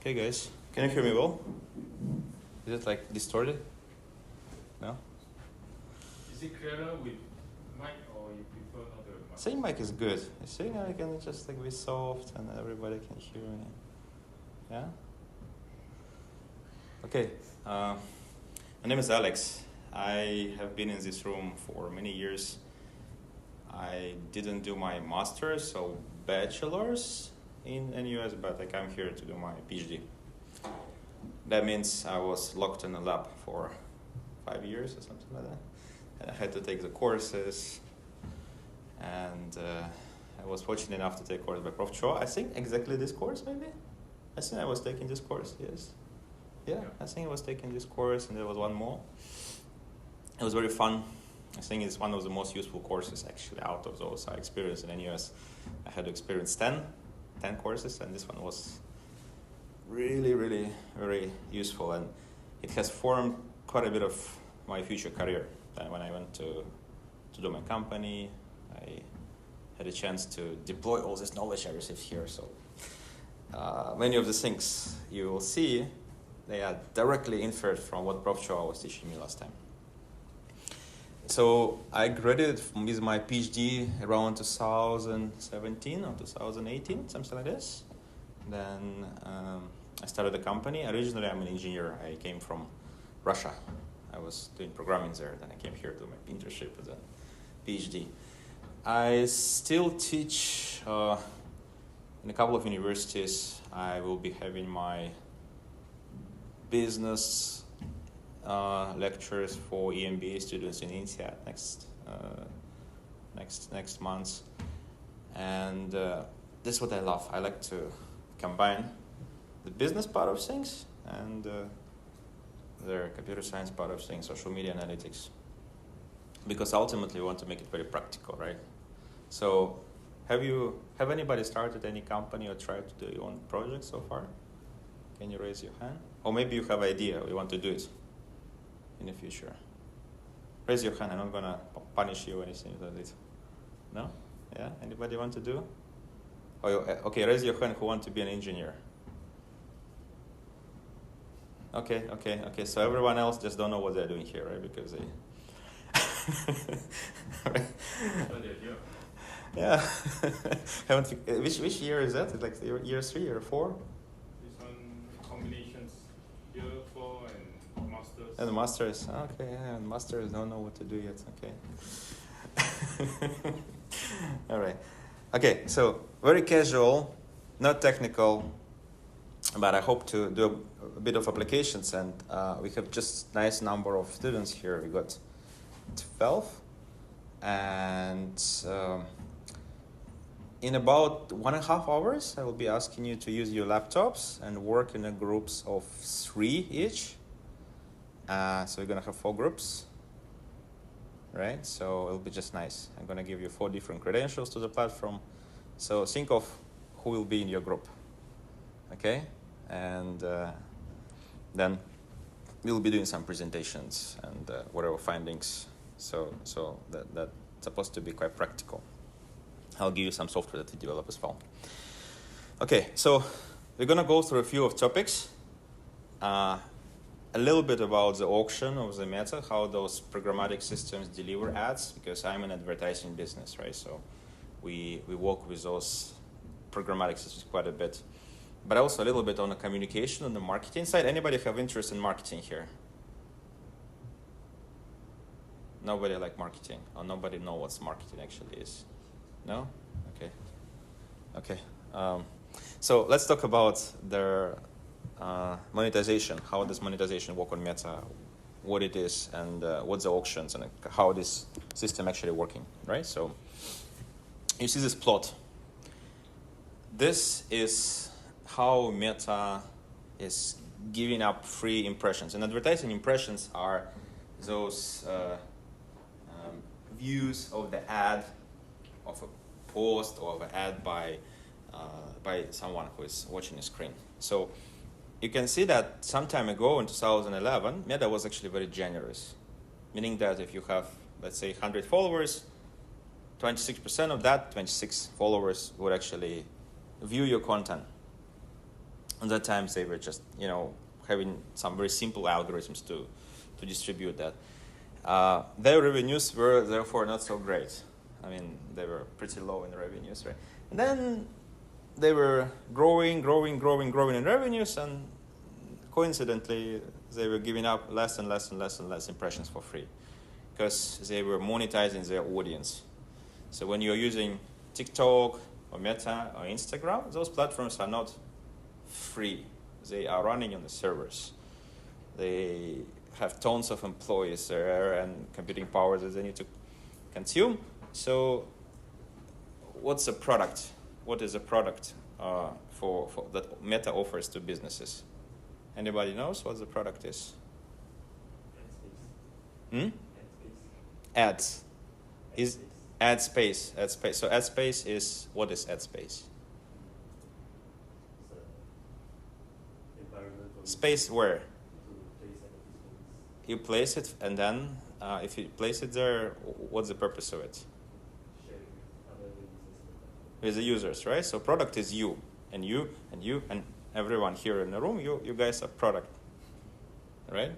Okay, guys, can you hear me well? Is it like distorted? No? Is it clearer with mic or you prefer not the mic? Same mic is good. You see, I can just like be soft and everybody can hear me. Yeah? Okay, my name is Alex. I have been in this room for many years. I didn't do my master's, so bachelor's in NUS, but like I'm here to do my PhD. That means I was locked in a lab for 5 years or something like that. And I had to take the courses. And I was fortunate enough to take a course by Prof. I think exactly this course, maybe? I think I was taking this course, yes. Yeah, I think I was taking this course, and there was one more. It was very fun. I think it's one of the most useful courses, actually, out of those I experienced in NUS. I had to experience 10 courses, and this one was really, really very useful. And it has formed quite a bit of my future career. When I went to do my company, I had a chance to deploy all this knowledge I received here. So many of the things you will see, they are directly inferred from what Prof. was teaching me last time. So I graduated with my PhD around 2017 or 2018, something like this. Then I started a company. Originally, I'm an engineer. I came from Russia. I was doing programming there. Then I came here to do my internship as a PhD. I still teach in a couple of universities. I will be having my business lectures for EMBA students in India next month. And this is what I love. I like to combine the business part of things and the computer science part of things, social media analytics. Because ultimately we want to make it very practical, right? So have anybody started any company or tried to do your own project so far? Can you raise your hand? Or maybe you have an idea, you want to do it in the future. Raise your hand, I'm not gonna punish you or anything like that. No? Yeah, anybody want to do? Okay, raise your hand who want to be an engineer. Okay, so everyone else just don't know what they're doing here, right? Because they... right? Yeah. Which year is that? It's like year 3 or 4? This one combinations year 4 and masters. And the masters. Okay, yeah, and masters don't know what to do yet. Okay. All right. Okay, so very casual, not technical, but I hope to do a bit of applications, and we have just nice number of students here. We got 12, and in about 1.5 hours, I will be asking you to use your laptops and work in groups of 3 each. So we're gonna have 4 groups, right? So it'll be just nice. I'm gonna give you 4 different credentials to the platform. So think of who will be in your group, okay? And then we'll be doing some presentations and whatever findings. So that's supposed to be quite practical. I'll give you some software that we develop as well. Okay, so we're gonna go through a few of topics. A little bit about the auction of the Meta, how those programmatic systems deliver ads, because I'm in advertising business, right? So we work with those programmatic systems quite a bit. But also a little bit on the communication on the marketing side. Anybody have interest in marketing here? Nobody like marketing, or nobody know what marketing actually is? No? Okay. So let's talk about the monetization. How does monetization work on Meta? What it is, and what's the auctions, and how this system actually working, right? So you see this plot. This is how Meta is giving up free impressions. And advertising impressions are those views of the ad, of a post, or of an ad by someone who is watching the screen. So you can see that some time ago in 2011, Meta was actually very generous, meaning that if you have, let's say, 100 followers, 26% of that, 26 followers would actually view your content. At that time, they were just, having some very simple algorithms to distribute that. Their revenues were therefore not so great. I mean, they were pretty low in revenues, right? And then they were growing in revenues, and coincidentally, they were giving up less and less impressions for free because they were monetizing their audience. So when you're using TikTok or Meta or Instagram, those platforms are not free. They are running on the servers. They have tons of employees there and computing power that they need to consume. So what's a product? What is a product for that Meta offers to businesses? Anybody knows what the product is? Ads. Is ad space. So ad space is, what is ad space? Space where? You place it, and then if you place it there, what's the purpose of it? With the users, right? So product is you, and you, and you, and everyone here in the room. You guys are product, right?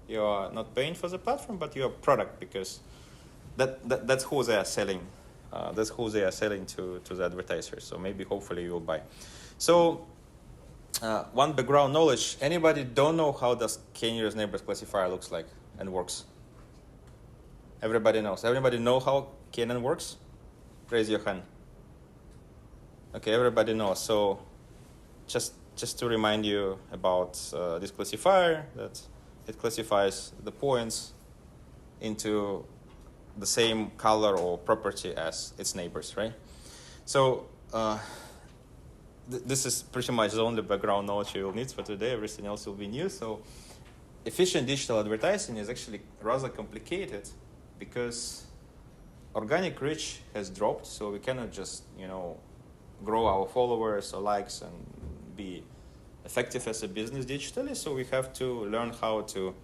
You are not paying for the platform, but you are product because that's who they are selling. That's who they are selling to the advertisers. So maybe, hopefully, you will buy. So one background knowledge. Anybody don't know how does K-nearest neighbors classifier looks like and works? Everybody knows. Everybody know how KNN works? Raise your hand. Okay, everybody knows. So just to remind you about this classifier, that it classifies the points into the same color or property as its neighbors, right? So this is pretty much the only background knowledge you will need for today. Everything else will be new. So efficient digital advertising is actually rather complicated because organic reach has dropped. So we cannot just, grow our followers or likes and be effective as a business digitally. So we have to learn how to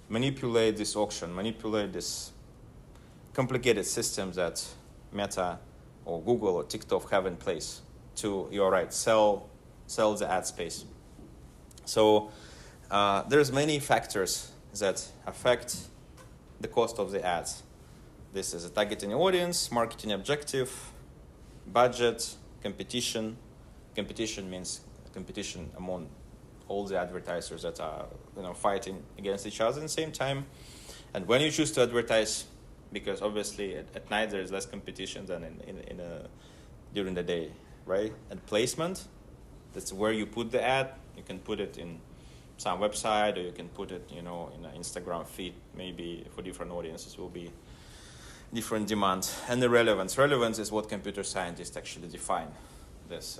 manipulate this auction, manipulate this complicated system that Meta or Google or TikTok have in place to, you're right, sell the ad space. So there's many factors that affect the cost of the ads. This is a targeting audience, marketing objective, budget, competition. Competition means competition among all the advertisers that are fighting against each other at the same time. And when you choose to advertise, because obviously at night there is less competition than during the day, right? And placement, that's where you put the ad. You can put it in some website, or you can put it in an Instagram feed. Maybe for different audiences will be different demand. And the relevance is what computer scientists actually define. There's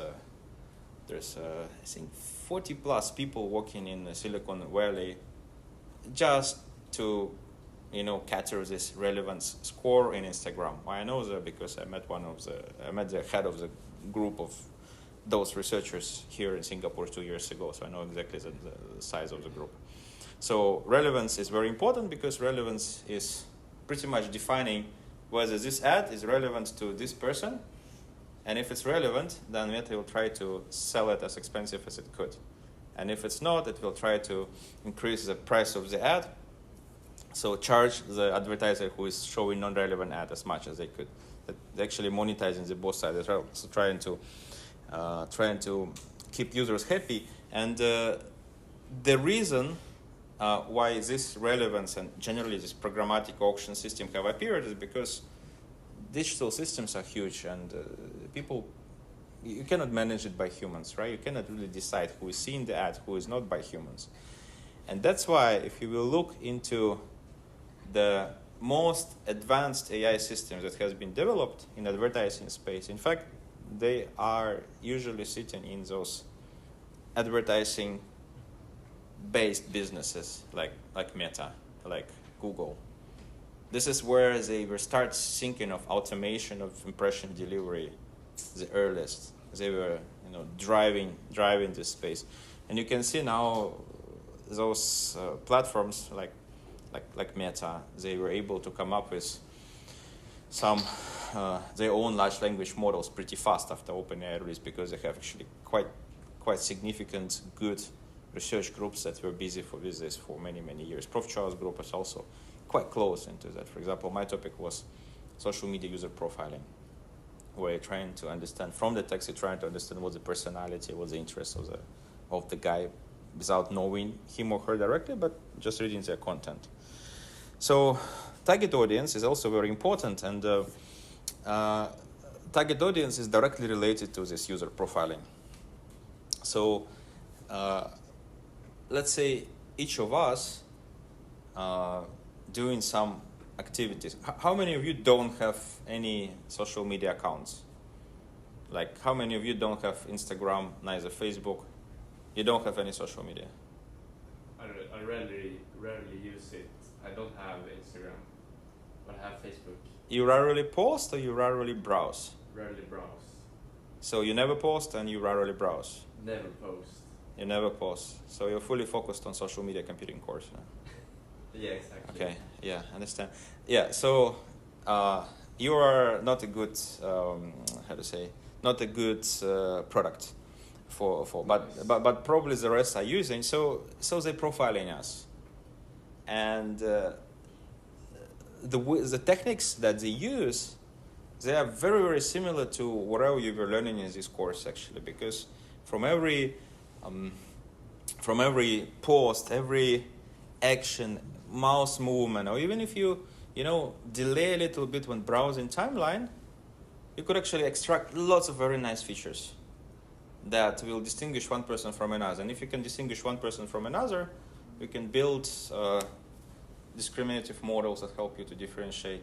I think 40 plus people working in Silicon Valley just to capture this relevance score in Instagram. Why I know that? Because I met the head of the group of those researchers here in Singapore 2 years ago, so I know exactly the size of the group. So relevance is very important because relevance is pretty much defining whether this ad is relevant to this person, and if it's relevant, then Meta will try to sell it as expensive as it could. And if it's not, it will try to increase the price of the ad, so charge the advertiser who is showing non-relevant ad as much as they could. They're actually monetizing the both sides as well, so trying to keep users happy. And the reason why this relevance and generally this programmatic auction system have appeared is because digital systems are huge, and you cannot manage it by humans, right? You cannot really decide who is seeing the ad, who is not, by humans. And that's why if you will look into the most advanced AI systems that has been developed in advertising space, in fact, they are usually sitting in those advertising-based businesses like Meta, like Google. This is where they will start thinking of automation of impression delivery the earliest. They were, driving this space, and you can see now those platforms like Meta. They were able to come up with some their own large language models pretty fast after OpenAI release, because they have actually quite quite significant, good research groups that were busy with this for many, many years. Prof. Charles' group was also quite close into that. For example, my topic was social media user profiling, where you're trying to understand, from the text, you're trying to understand what's the personality, what's the interest of the guy, without knowing him or her directly, but just reading their content. So target audience is also very important, and target audience is directly related to this user profiling. So let's say each of us doing some activities. How many of you don't have any social media accounts? Like, how many of you don't have Instagram, neither Facebook? You don't have any social media? I rarely use it. I don't have Instagram, but I have Facebook. You rarely post or you rarely browse? Rarely browse. So you never post and you rarely browse? Never post. You never post. So you're fully focused on social media computing course. Huh? Yeah, exactly. Okay, yeah, understand. Yeah, so you are not a good, not a good product but probably the rest are using, so they're profiling us. And the techniques that they use, they are very, very similar to whatever you were learning in this course, actually, because from every post, every action, mouse movement, or even if you delay a little bit when browsing timeline, you could actually extract lots of very nice features that will distinguish one person from another. And if you can distinguish one person from another, you can build discriminative models that help you to differentiate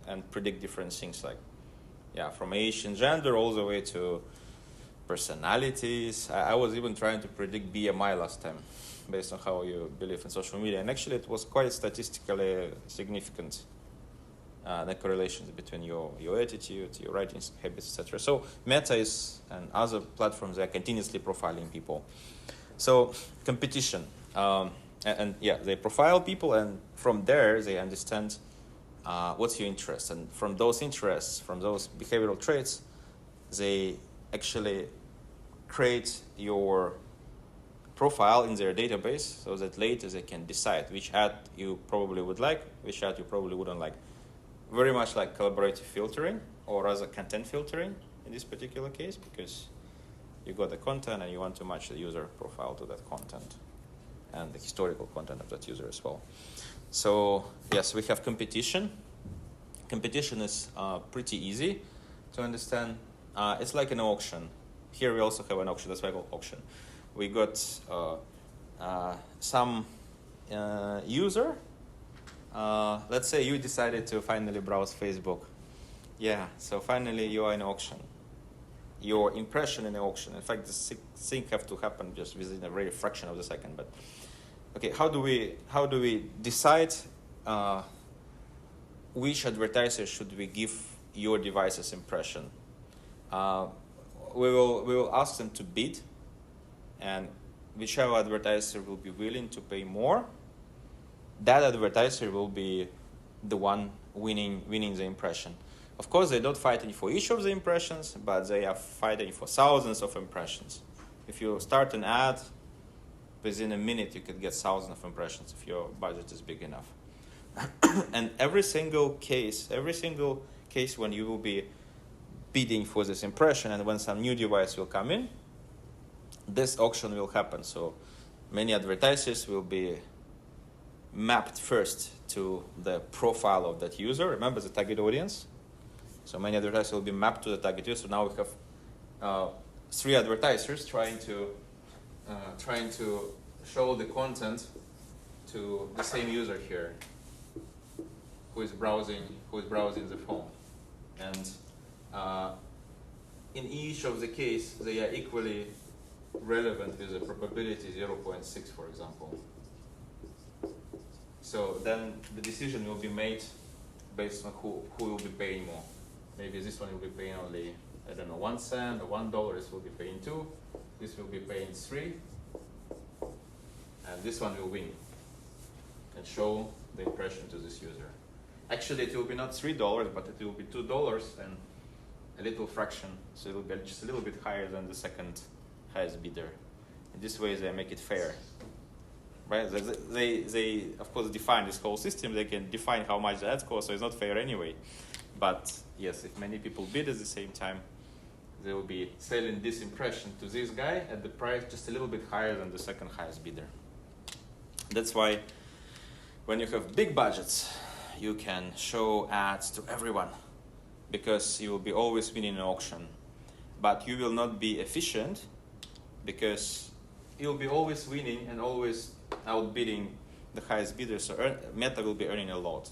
and predict different things, like, from age and gender all the way to personalities. I was even trying to predict BMI last time based on how you believe in social media. And actually it was quite statistically significant, the correlations between your attitude, your writing habits, etc. So Meta and other platforms are continuously profiling people. So competition, they profile people, and from there they understand what's your interest, and from those interests, from those behavioral traits, they actually create your profile in their database, so that later they can decide which ad you probably would like, which ad you probably wouldn't like. Very much like collaborative filtering, or rather content filtering in this particular case, because you got the content and you want to match the user profile to that content and the historical content of that user as well. So yes, we have competition. Competition is pretty easy to understand. It's like an auction. Here we also have an auction. That's why I call auction. We got some user. Let's say you decided to finally browse Facebook. Yeah, so finally you are in auction. Your impression in the auction. In fact, this thing have to happen just within a very fraction of a second. But okay, how do we decide which advertiser should we give your device's impression? We will ask them to bid, and whichever advertiser will be willing to pay more, that advertiser will be the one winning the impression. Of course, they're not fighting for each of the impressions, but they are fighting for thousands of impressions. If you start an ad, within a minute you could get thousands of impressions if your budget is big enough. And every single case when you will be bidding for this impression, and when some new device will come in, this auction will happen. So many advertisers will be mapped first to the profile of that user. Remember the target audience? So many advertisers will be mapped to the target user. So now we have 3 advertisers trying to show the content to the same user here who is browsing the phone. And in each of the case, they are equally relevant with a probability 0.6, for example. So then the decision will be made based on who will be paying more. Maybe this one will be paying only, 1 cent or $1. This will be paying 2. This will be paying 3. And this one will win and show the impression to this user. Actually, it will be not $3, but it will be $2 and a little fraction. So it will be just a little bit higher than the second highest bidder. In this way, they make it fair. Right? They of course define this whole system. They can define how much the ads cost, so it's not fair anyway. But yes, if many people bid at the same time, they will be selling this impression to this guy at the price just a little bit higher than the second highest bidder. That's why when you have big budgets, you can show ads to everyone because you will be always winning an auction. But you will not be efficient because you'll be always winning and always outbidding the highest bidder. So Meta will be earning a lot,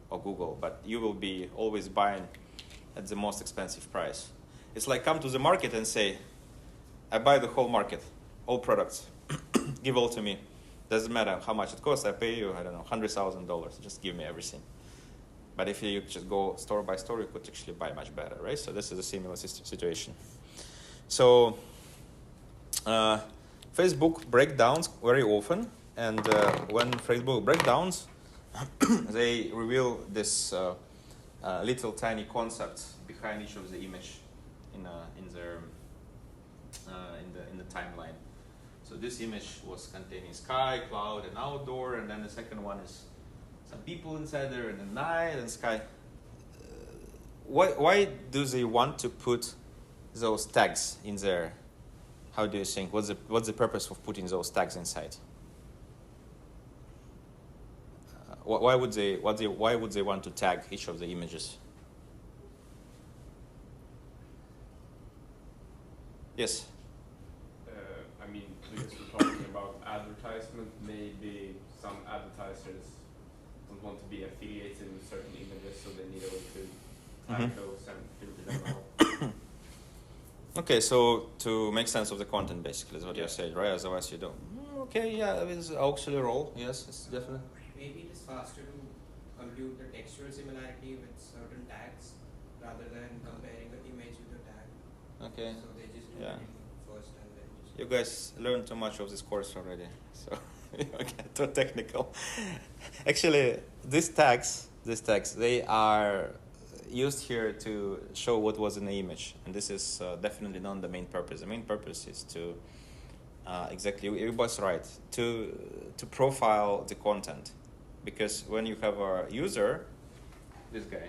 or Google, but you will be always buying at the most expensive price. It's like come to the market and say, I buy the whole market, all products, give all to me. Doesn't matter how much it costs, I pay you, I don't know, $100,000, just give me everything. But if you just go store by store, you could actually buy much better, right? So this is a similar situation. So Facebook breakdowns very often, and when Facebook breakdowns, they reveal this little tiny concepts behind each of the image in the timeline. So this image was containing sky, cloud, and outdoor, and then the second one is some people inside there, and the night and sky. Why do they want to put those tags in there? How do you think? What's the purpose of putting those tags inside? Why would they want to tag each of the images? Yes. I mean, because we're talking about advertisement, maybe some advertisers don't want to be affiliated with certain images, so they need a way to tag those and filter them out. Okay, so to make sense of the content, basically, is what you're saying, right? Otherwise, you don't. Okay, yeah, it's auxiliary role. Yes, it's definitely. Maybe it is faster to compute the textual similarity with certain tags rather than comparing the image with the tag. Okay. So they just do it first and then just. You guys learned too much of this course already, so you get too technical. Actually, these tags, they are used here to show what was in the image, and this is definitely not the main purpose. The main purpose is to exactly, everybody's right, to profile the content, because when you have a user, this guy,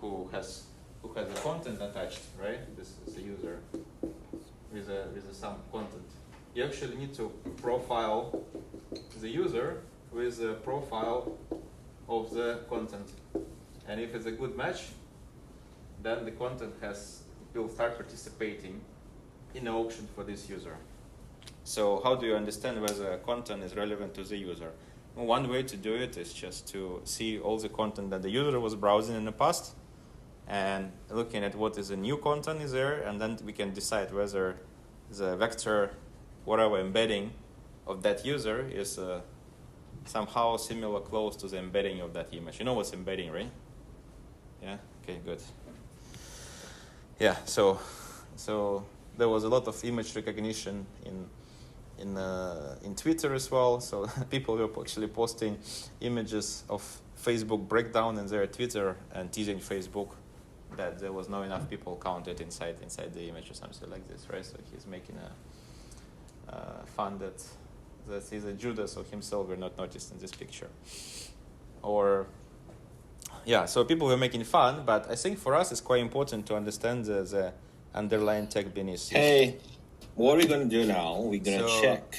who has the content attached, right? This is the user with some content. You actually need to profile the user with a profile of the content. And if it's a good match, then the content will start participating in the auction for this user. So how do you understand whether content is relevant to the user? Well, one way to do it is just to see all the content that the user was browsing in the past and looking at what is the new content is there, and then we can decide whether the vector, whatever embedding of that user is somehow similar, close to the embedding of that image. You know what's embedding, right? Yeah. Okay. Good. Yeah. So there was a lot of image recognition in Twitter as well. So people were actually posting images of Facebook breakdown in their Twitter and teasing Facebook that there was not enough people counted inside the image or something like this, right? So he's making a fun that he's a Judas of himself were not noticed in this picture. Or yeah, so people were making fun, but I think for us it's quite important to understand the underlying tech beneath. Hey, what are we going to do now? We're going to check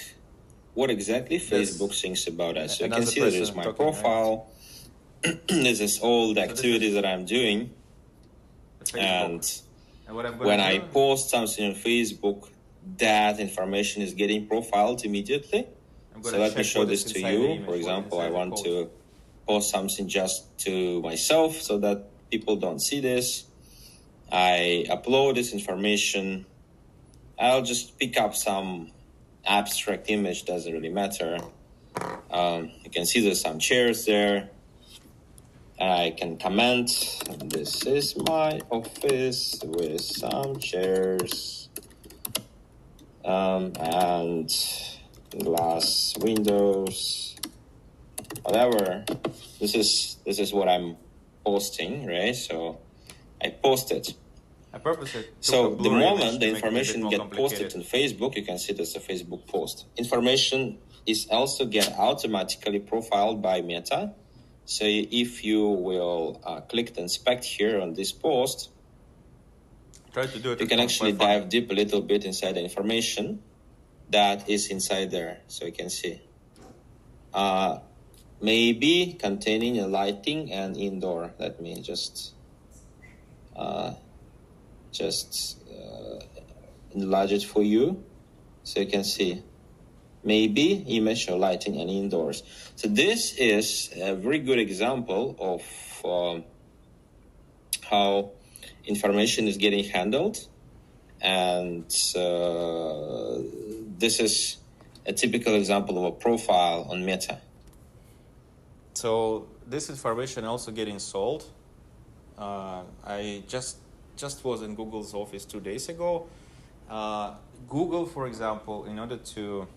what exactly Facebook thinks about us. So you can see that this is my profile. Right? This is all the activities that I'm doing. And when I post something on Facebook, that information is getting profiled immediately. So let me show this to you. For example, I want to post something just to myself so that people don't see this. I upload this information. I'll just pick up some abstract image, doesn't really matter. You can see there's some chairs there. I can comment, this is my office with some chairs and glass windows, whatever. This is what I'm posting, right? So I post it. I purposely took a So the blurry image moment the to make it a bit information more get complicated. posted on Facebook, you can see that's a Facebook post. Information is also get automatically profiled by Meta. So if you will click the inspect here on this post, Try to do it. you can actually dive deep a little bit inside the information that is inside there. So you can see maybe containing a lighting and indoor. Let me just enlarge it for you so you can see. Maybe image or lighting and indoors. So this is a very good example of how information is getting handled, and this is a typical example of a profile on Meta. So this information also getting sold. I just was in Google's office 2 days ago. Google, for example, in order to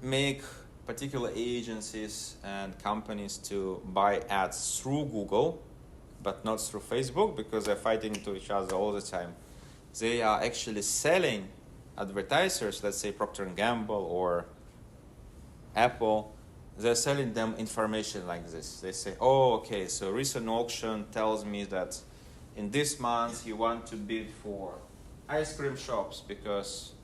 make particular agencies and companies to buy ads through Google, but not through Facebook, because they're fighting to each other all the time. They are actually selling advertisers, let's say Procter & Gamble or Apple, they're selling them information like this. They say, oh, okay, so recent auction tells me that in this month you want to bid for ice cream shops because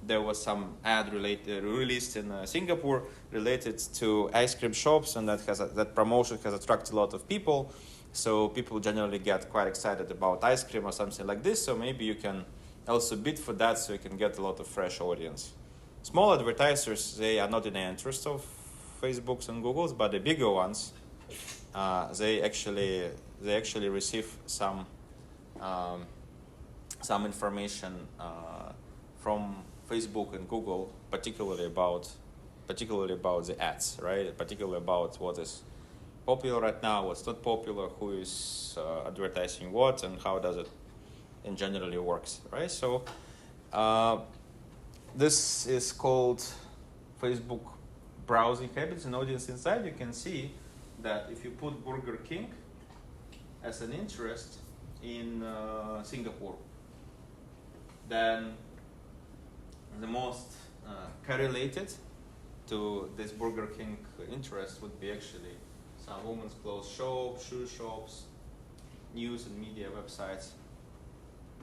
there was some ad released in Singapore related to ice cream shops, and that promotion has attracted a lot of people. So people generally get quite excited about ice cream or something like this. So maybe you can also bid for that so you can get a lot of fresh audience. Small advertisers, they are not in the interest of Facebooks and Googles, but the bigger ones, they actually receive some information from Facebook and Google, particularly about the ads, right? Particularly about what is popular right now, what's not popular, who is advertising what, and how does it in generally works, right? So this is called Facebook browsing habits and audience insight. You can see that if you put Burger King as an interest in Singapore, then the most correlated to this Burger King interest would be actually some women's clothes shops, shoe shops, news and media websites.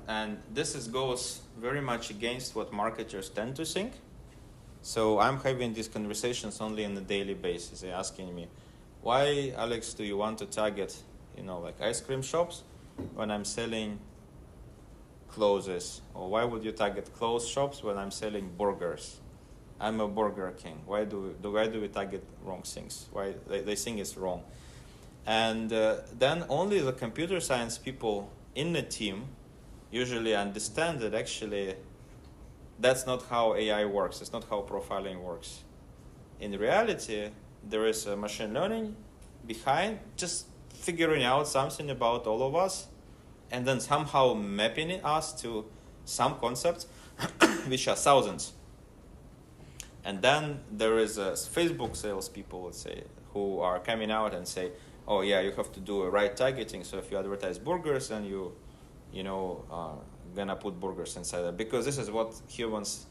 And this goes very much against what marketers tend to think. So I'm having these conversations only on a daily basis. They're asking me, why, Alex, do you want to target, like ice cream shops when I'm selling clothes? Or why would you target clothes shops when I'm selling burgers? I'm a Burger King. Why do we target wrong things? Why they think it's wrong? And then only the computer science people in the team usually understand that actually that's not how AI works. It's not how profiling works. In reality, there is a machine learning behind just figuring out something about all of us and then somehow mapping us to some concepts, which are thousands. And then there is Facebook salespeople, let's say, who are coming out and say, oh yeah, you have to do a right targeting. So if you advertise burgers, then you gonna put burgers inside it, because this is what humans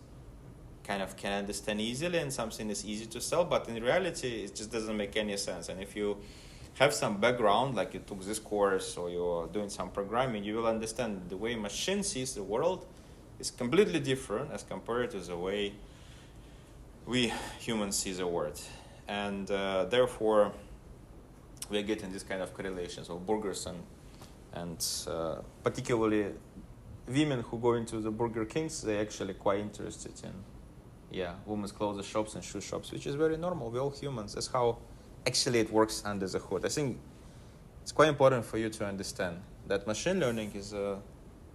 kind of can understand easily and something is easy to sell, but in reality it just doesn't make any sense. And if you have some background, like you took this course or you're doing some programming, you will understand the way machine sees the world is completely different as compared to the way we humans see the world. And therefore we are getting this kind of correlations of burgers and particularly women who go into the Burger Kings, they're actually quite interested in women's clothes shops and shoe shops, which is very normal. We're all humans. That's how actually it works under the hood. I think it's quite important for you to understand that machine learning is a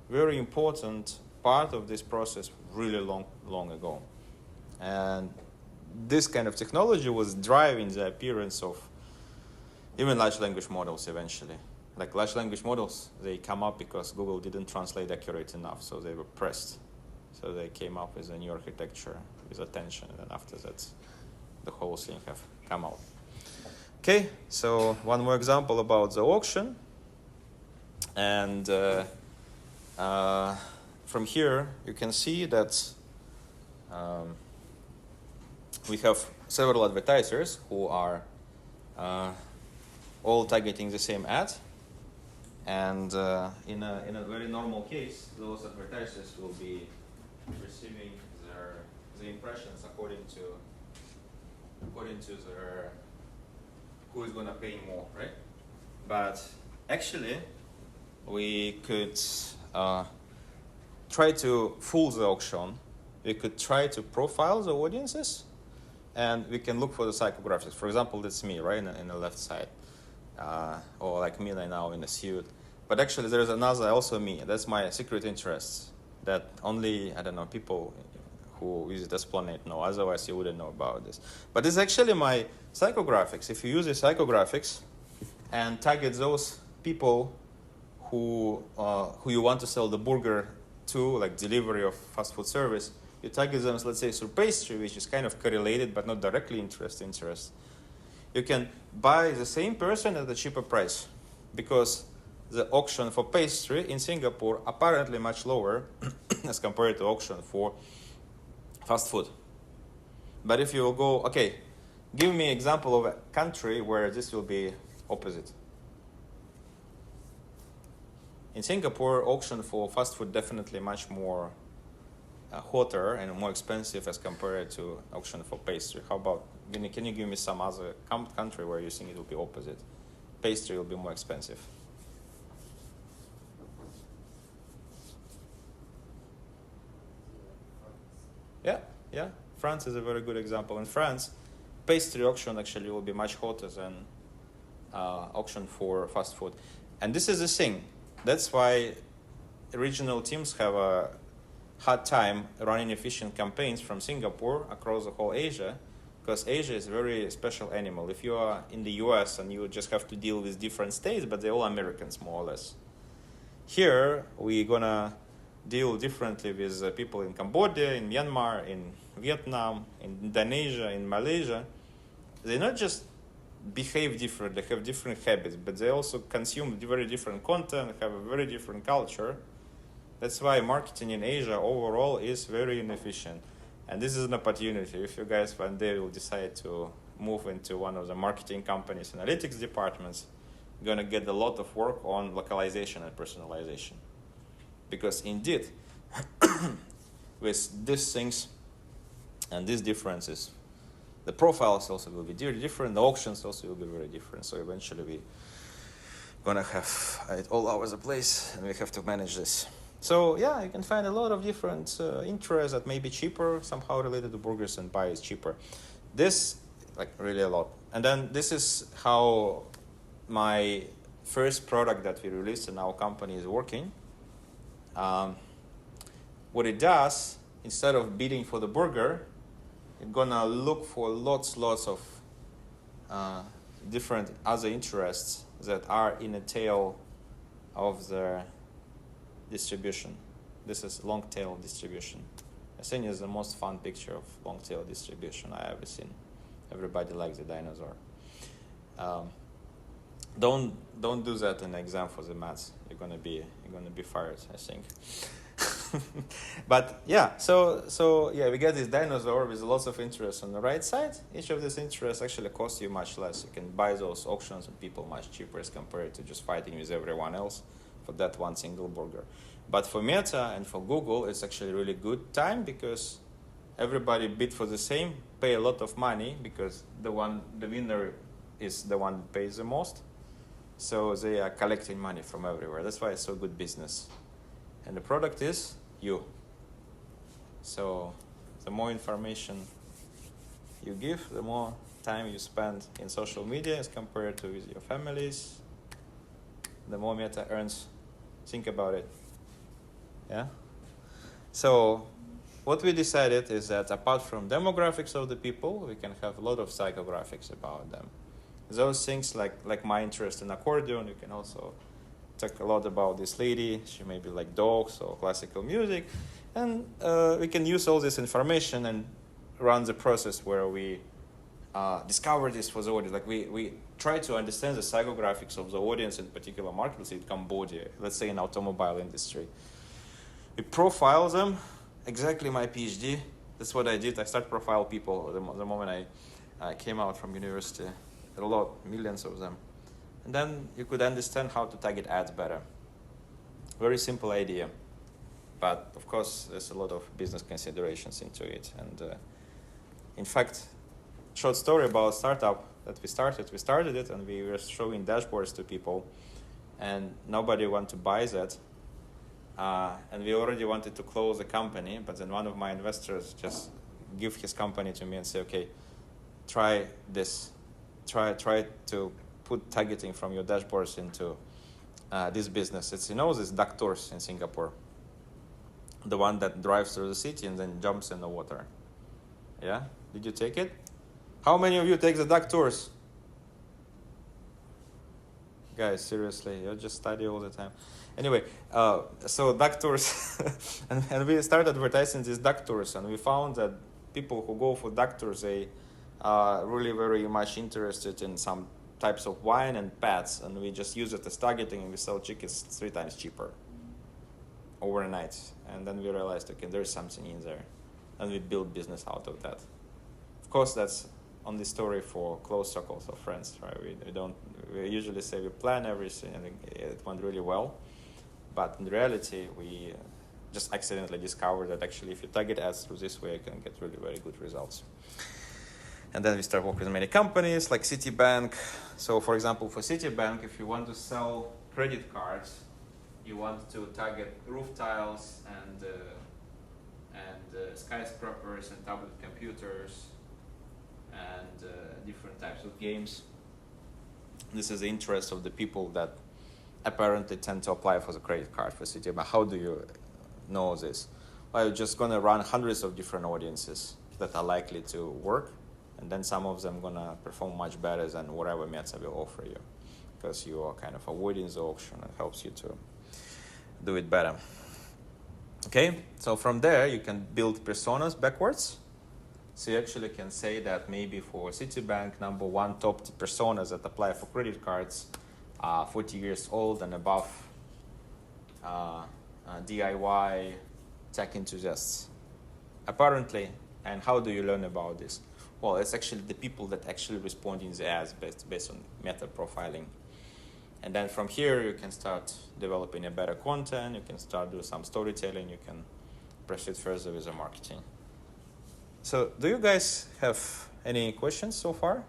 very important part of this process really long ago. And this kind of technology was driving the appearance of even large language models eventually. Like large language models, they come up because Google didn't translate accurate enough, so they were pressed. So they came up with a new architecture with attention, and then after that, the whole thing have come out. Okay, so one more example about the auction. And from here, you can see that we have several advertisers who are all targeting the same ad. And in a very normal case, those advertisers will be receiving the impressions according to their who is gonna pay more, right? But actually, we could try to fool the auction. We could try to profile the audiences, and we can look for the psychographics. For example, that's me, right, in the left side, or like me right now in a suit. But actually, there is another also me. That's my secret interests that only, I don't know, people who visit Esplanade know. Otherwise, you wouldn't know about this. But it's actually my psychographics. If you use the psychographics and target those people who you want to sell the burger to, like delivery of fast food service, you target them, let's say, through pastry, which is kind of correlated but not directly interest. You can buy the same person at a cheaper price because the auction for pastry in Singapore apparently much lower as compared to auction for fast food. But if you will go, okay, give me an example of a country where this will be opposite. In Singapore, auction for fast food definitely much more hotter and more expensive as compared to auction for pastry. How about, can you give me some other country where you think it will be opposite? Pastry will be more expensive. Yeah. France is a very good example. In France, pastry auction actually will be much hotter than auction for fast food. And this is the thing. That's why regional teams have a hard time running efficient campaigns from Singapore across the whole Asia, because Asia is a very special animal. If you are in the US and you just have to deal with different states, but they're all Americans, more or less. Here, we're going to deal differently with people in Cambodia, in Myanmar, in Vietnam, in Indonesia, in Malaysia. They not just behave different, they have different habits, but they also consume very different content, have a very different culture. That's why marketing in Asia overall is very inefficient. And this is an opportunity. If you guys one day will decide to move into one of the marketing companies' analytics departments, you're going to get a lot of work on localization and personalization. Because indeed, with these things and these differences, the profiles also will be very different, the auctions also will be very different. So eventually we're going to have it all over the place, and we have to manage this. So yeah, you can find a lot of different interests that may be cheaper, somehow related to burgers, and buy is cheaper. This, like, really a lot. And then this is how my first product that we released in our company is working. What it does, instead of bidding for the burger, it's gonna look for lots of different other interests that are in the tail of the distribution. This is long tail distribution. I think it's the most fun picture of long tail distribution I ever seen. Everybody likes the dinosaur. Don't do that in the exam for the maths. You're gonna be fired, I think. But yeah, so yeah, we get this dinosaur with lots of interest on the right side. Each of these interests actually costs you much less. You can buy those auctions and people much cheaper as compared to just fighting with everyone else for that one single burger. But for Meta and for Google, it's actually really good time because everybody bid for the same, pay a lot of money because the winner is the one that pays the most. So they are collecting money from everywhere. That's why it's so good business. And the product is you. So the more information you give, the more time you spend in social media as compared to with your families, the more Meta earns. Think about it. Yeah? So what we decided is that apart from demographics of the people, we can have a lot of psychographics about them. Those things like my interest in accordion, you can also talk a lot about this lady. She may be like dogs or classical music. And we can use all this information and run the process where we discover this for the audience. Like we try to understand the psychographics of the audience in particular market, let's say in Cambodia, let's say in automobile industry. we profile them. Exactly my PhD. That's what I did. I start profile people the moment I came out from university. A lot, millions of them. And then you could understand how to target ads better. Very simple idea. But of course, there's a lot of business considerations into it. And in fact, short story about startup that we started it and we were showing dashboards to people and nobody wanted to buy that. And we already wanted to close the company, but then one of my investors just give his company to me and say, okay, try this. Try to put targeting from your dashboards into this business. It's, these doctors in Singapore. The one that drives through the city and then jumps in the water. Yeah? Did you take it? How many of you take the doctors? Guys, seriously, you just study all the time. Anyway, so doctors, and we started advertising these doctors, and we found that people who go for doctors, they are really very much interested in some types of wine and pets, and we just use it as targeting, and we sell tickets 3 times cheaper overnight. And then we realized, okay, there's something in there, and we build business out of that. Of course, that's only story for close circles of friends, right? We usually say we plan everything, and it went really well. But in reality, we just accidentally discovered that actually if you target ads through this way, you can get really very good results. And then we start working with many companies like Citibank. So for example, for Citibank, if you want to sell credit cards, you want to target roof tiles and skyscrapers and tablet computers and different types of games. This is the interest of the people that apparently tend to apply for the credit card for Citibank. How do you know this? Well, you're just going to run hundreds of different audiences that are likely to work, and then some of them going to perform much better than whatever Meta will offer you, because you are kind of avoiding the auction. It helps you to do it better. Okay, so from there you can build personas backwards. So you actually can say that maybe for Citibank, number 1 top personas that apply for credit cards are 40 years old and above, DIY, tech enthusiasts. Apparently, and how do you learn about this? Well, it's actually the people that actually respond in the ads based on meta profiling. And then from here, you can start developing a better content, you can start doing some storytelling, you can proceed further with the marketing. So do you guys have any questions so far?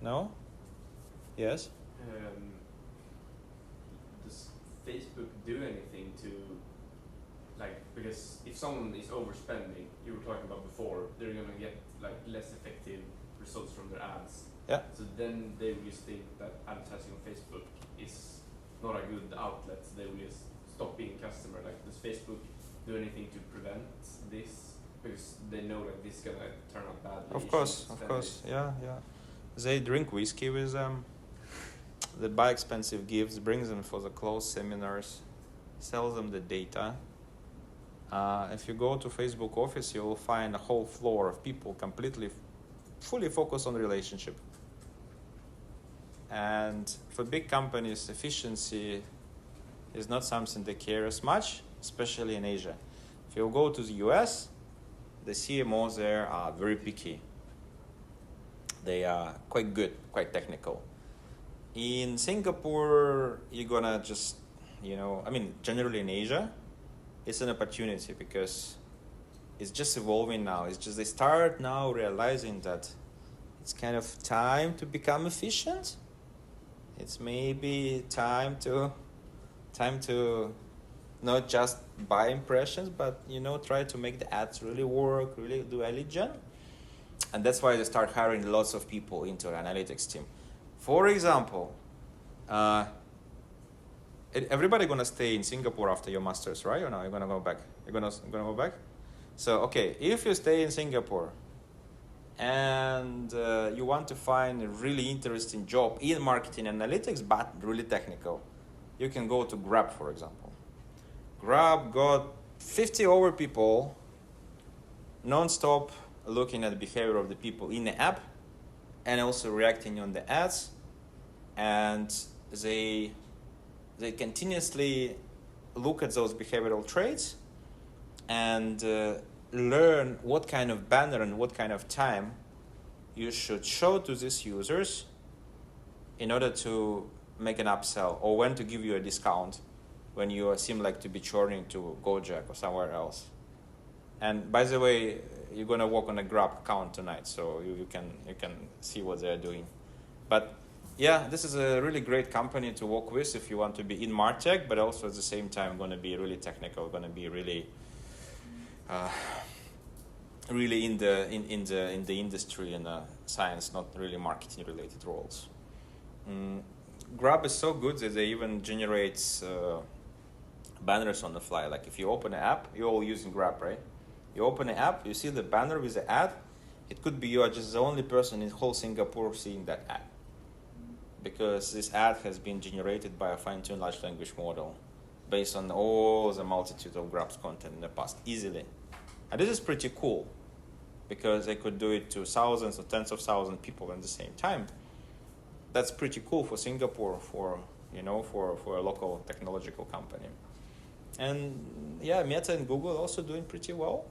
No? Yes? Does Facebook do anything to, like, because if someone is overspending, you were talking about before, they're going to get like less effective results from their ads. Yeah. So then they will just think that advertising on Facebook is not a good outlet. They will just stop being a customer. Like, does Facebook do anything to prevent this? Because they know that this is going to turn out badly. Of course, yeah. They drink whiskey with them. They buy expensive gifts, brings them for the closed seminars, sells them the data. If you go to Facebook office, you will find a whole floor of people fully focused on relationship. And for big companies, efficiency is not something they care as much, especially in Asia. If you go to the US, the CMOs there are very picky. They are quite good, quite technical. In Singapore, you're gonna just, generally in Asia, it's an opportunity because it's just evolving now. It's just they start now realizing that it's kind of time to become efficient. It's maybe time to not just buy impressions, but try to make the ads really work, really do lead gen. And that's why they start hiring lots of people into the analytics team. For example, everybody gonna stay in Singapore after your masters, right? Or no? You're gonna go back. You're gonna go back. So okay, if you stay in Singapore and you want to find a really interesting job in marketing analytics, but really technical, you can go to Grab, for example. Grab got 50 over people non-stop looking at the behavior of the people in the app and also reacting on the ads, and they continuously look at those behavioral traits and learn what kind of banner and what kind of time you should show to these users in order to make an upsell, or when to give you a discount when you seem like to be churning to Gojek or somewhere else. And by the way, you're gonna work on a Grab account tonight, so you can see what they're doing. But yeah, this is a really great company to work with if you want to be in MarTech, but also at the same time going to be really technical, going to be really in the industry and science, not really marketing related roles. Grab is so good that they even generate banners on the fly. Like if you open an app, you're all using Grab, right? You open an app, you see the banner with the ad. It could be you are just the only person in whole Singapore seeing that ad, because this ad has been generated by a fine-tuned large language model based on all the multitude of Grab's content in the past, easily. And this is pretty cool, because they could do it to thousands or tens of thousands of people at the same time. That's pretty cool for Singapore, for a local technological company. And yeah, Meta and Google are also doing pretty well.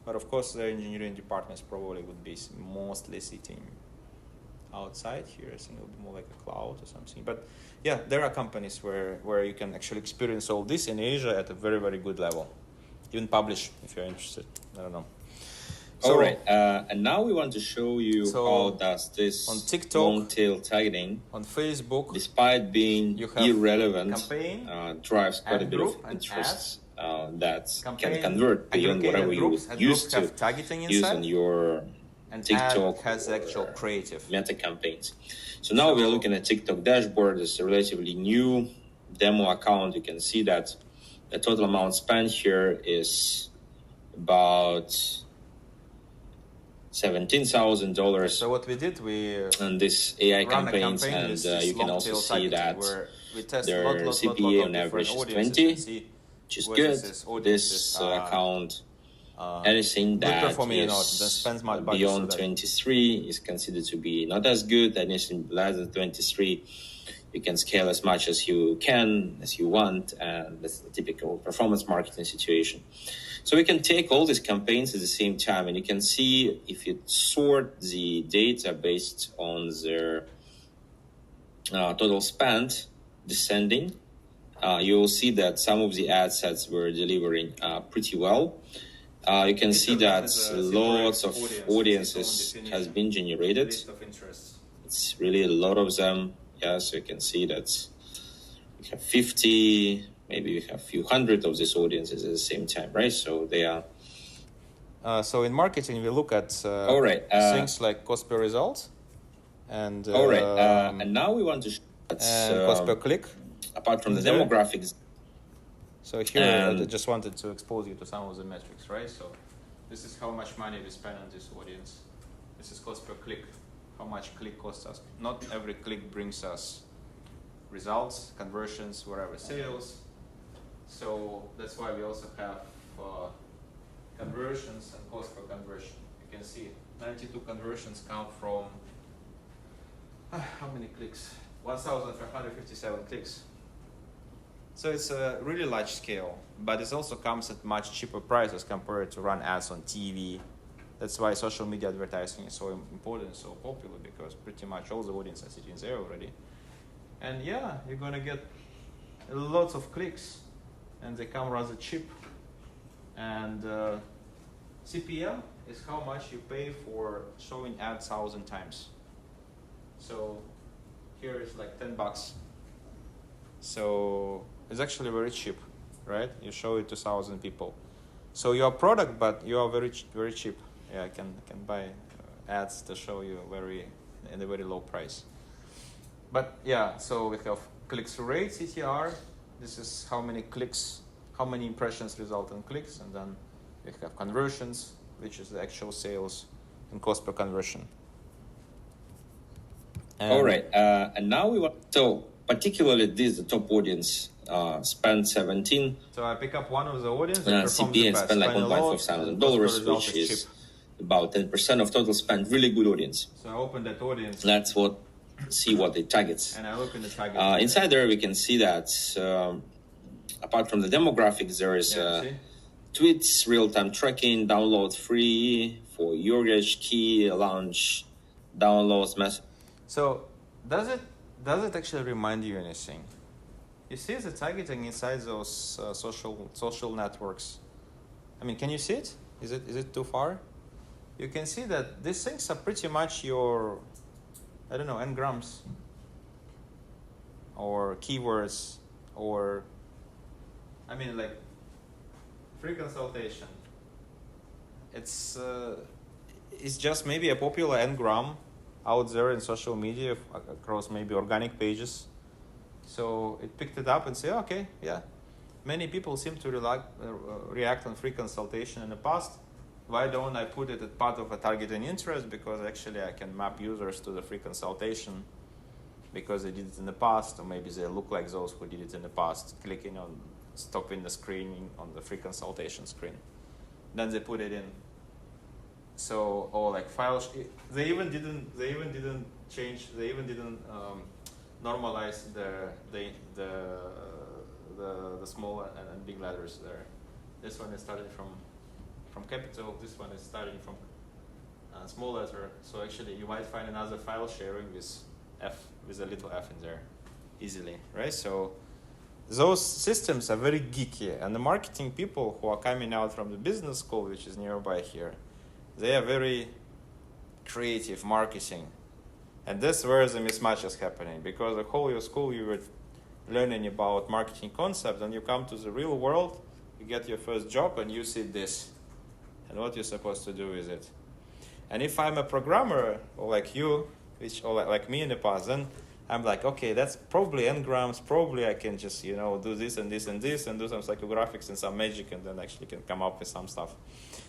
But of course, their engineering departments probably would be mostly sitting outside here. I think it would be more like a cloud or something. But yeah, there are companies where you can actually experience all this in Asia at a very, very good level. Even publish if you're interested. I don't know. All right, and now we want to show you how does this on TikTok, long-tail targeting, on Facebook, despite being irrelevant, drives quite a bit of interest that can convert beyond whatever you used to use on your TikTok has actual creative Meta campaigns. So now we're looking at TikTok dashboard. It's a relatively new demo account. You can see that the total amount spent here is about $17,000. So what we did, on this AI campaigns, and you can also see that their CPA on average is 20, which is good. This account, anything that is beyond 23 is considered to be not as good. Anything less than 23, you can scale as much as you can, as you want, and that's the typical performance marketing situation. So we can take all these campaigns at the same time, and you can see if you sort the data based on their total spend descending, you will see that some of the ad sets were delivering pretty well. You can see that lots of audiences has been generated. It's really a lot of them. Yeah, so you can see that we have 50, maybe we have a few hundred of these audiences at the same time, right? So they are. So in marketing, we look at things like cost per result, and and now we want to cost per click. Apart from the demographics. So here, I just wanted to expose you to some of the metrics, right? So this is how much money we spend on this audience. This is cost per click. How much click costs us. Not every click brings us results, conversions, whatever, sales. So that's why we also have conversions and cost per conversion. You can see 92 conversions come from how many clicks? 1,557 clicks. So it's a really large scale, but it also comes at much cheaper prices compared to run ads on TV. That's why social media advertising is so important, so popular, because pretty much all the audience are sitting there already. And yeah, you're gonna get lots of clicks, and they come rather cheap. And CPM is how much you pay for showing ads 1,000 times. So here is like $10. So it's actually very cheap, right? You show it to 1,000 people. So you're a product, but you are very, very cheap. Yeah, I can buy ads to show you in a very low price. But yeah, so we have click-through rate, CTR. This is how many clicks, how many impressions result in clicks, and then we have conversions, which is the actual sales, and cost per conversion. All right, and now we want, so particularly this, the top audience spent 17. So I pick up one of the audience. CPA and spend like $1,500, which is about 10% of total spend. Really good audience. So I open that audience. That's see what it targets. And I look in the target. Inside there, we can see that apart from the demographics, there is tweets, real-time tracking, download free for usage, key, launch, downloads, message. So does it actually remind you anything? You see the targeting inside those social networks. I mean, can you see it? Is it too far? You can see that these things are pretty much your, I don't know, n-grams or keywords or, I mean, like free consultation. It's just maybe a popular n-gram out there in social media across maybe organic pages. So it picked it up and said, okay, yeah. Many people seem to react on free consultation in the past. Why don't I put it as part of a targeting interest? Because actually I can map users to the free consultation because they did it in the past, or maybe they look like those who did it in the past, clicking on stopping the screen on the free consultation screen. Then they put it in. So, or like files, they even didn't normalize the small and big letters there. This one is starting from capital. This one is starting from small letter. So actually, you might find another file sharing with a little f in there, easily, right? So those systems are very geeky, and the marketing people who are coming out from the business school, which is nearby here, they are very creative marketing. And that's where the mismatch is happening, because the whole your school you were learning about marketing concept, and you come to the real world, you get your first job and you see this and what you're supposed to do with it. And if I'm a programmer or like you, or like me in the past, then I'm like, okay, that's probably n-grams, probably I can just, do this and this and this and do some psychographics and some magic, and then actually can come up with some stuff.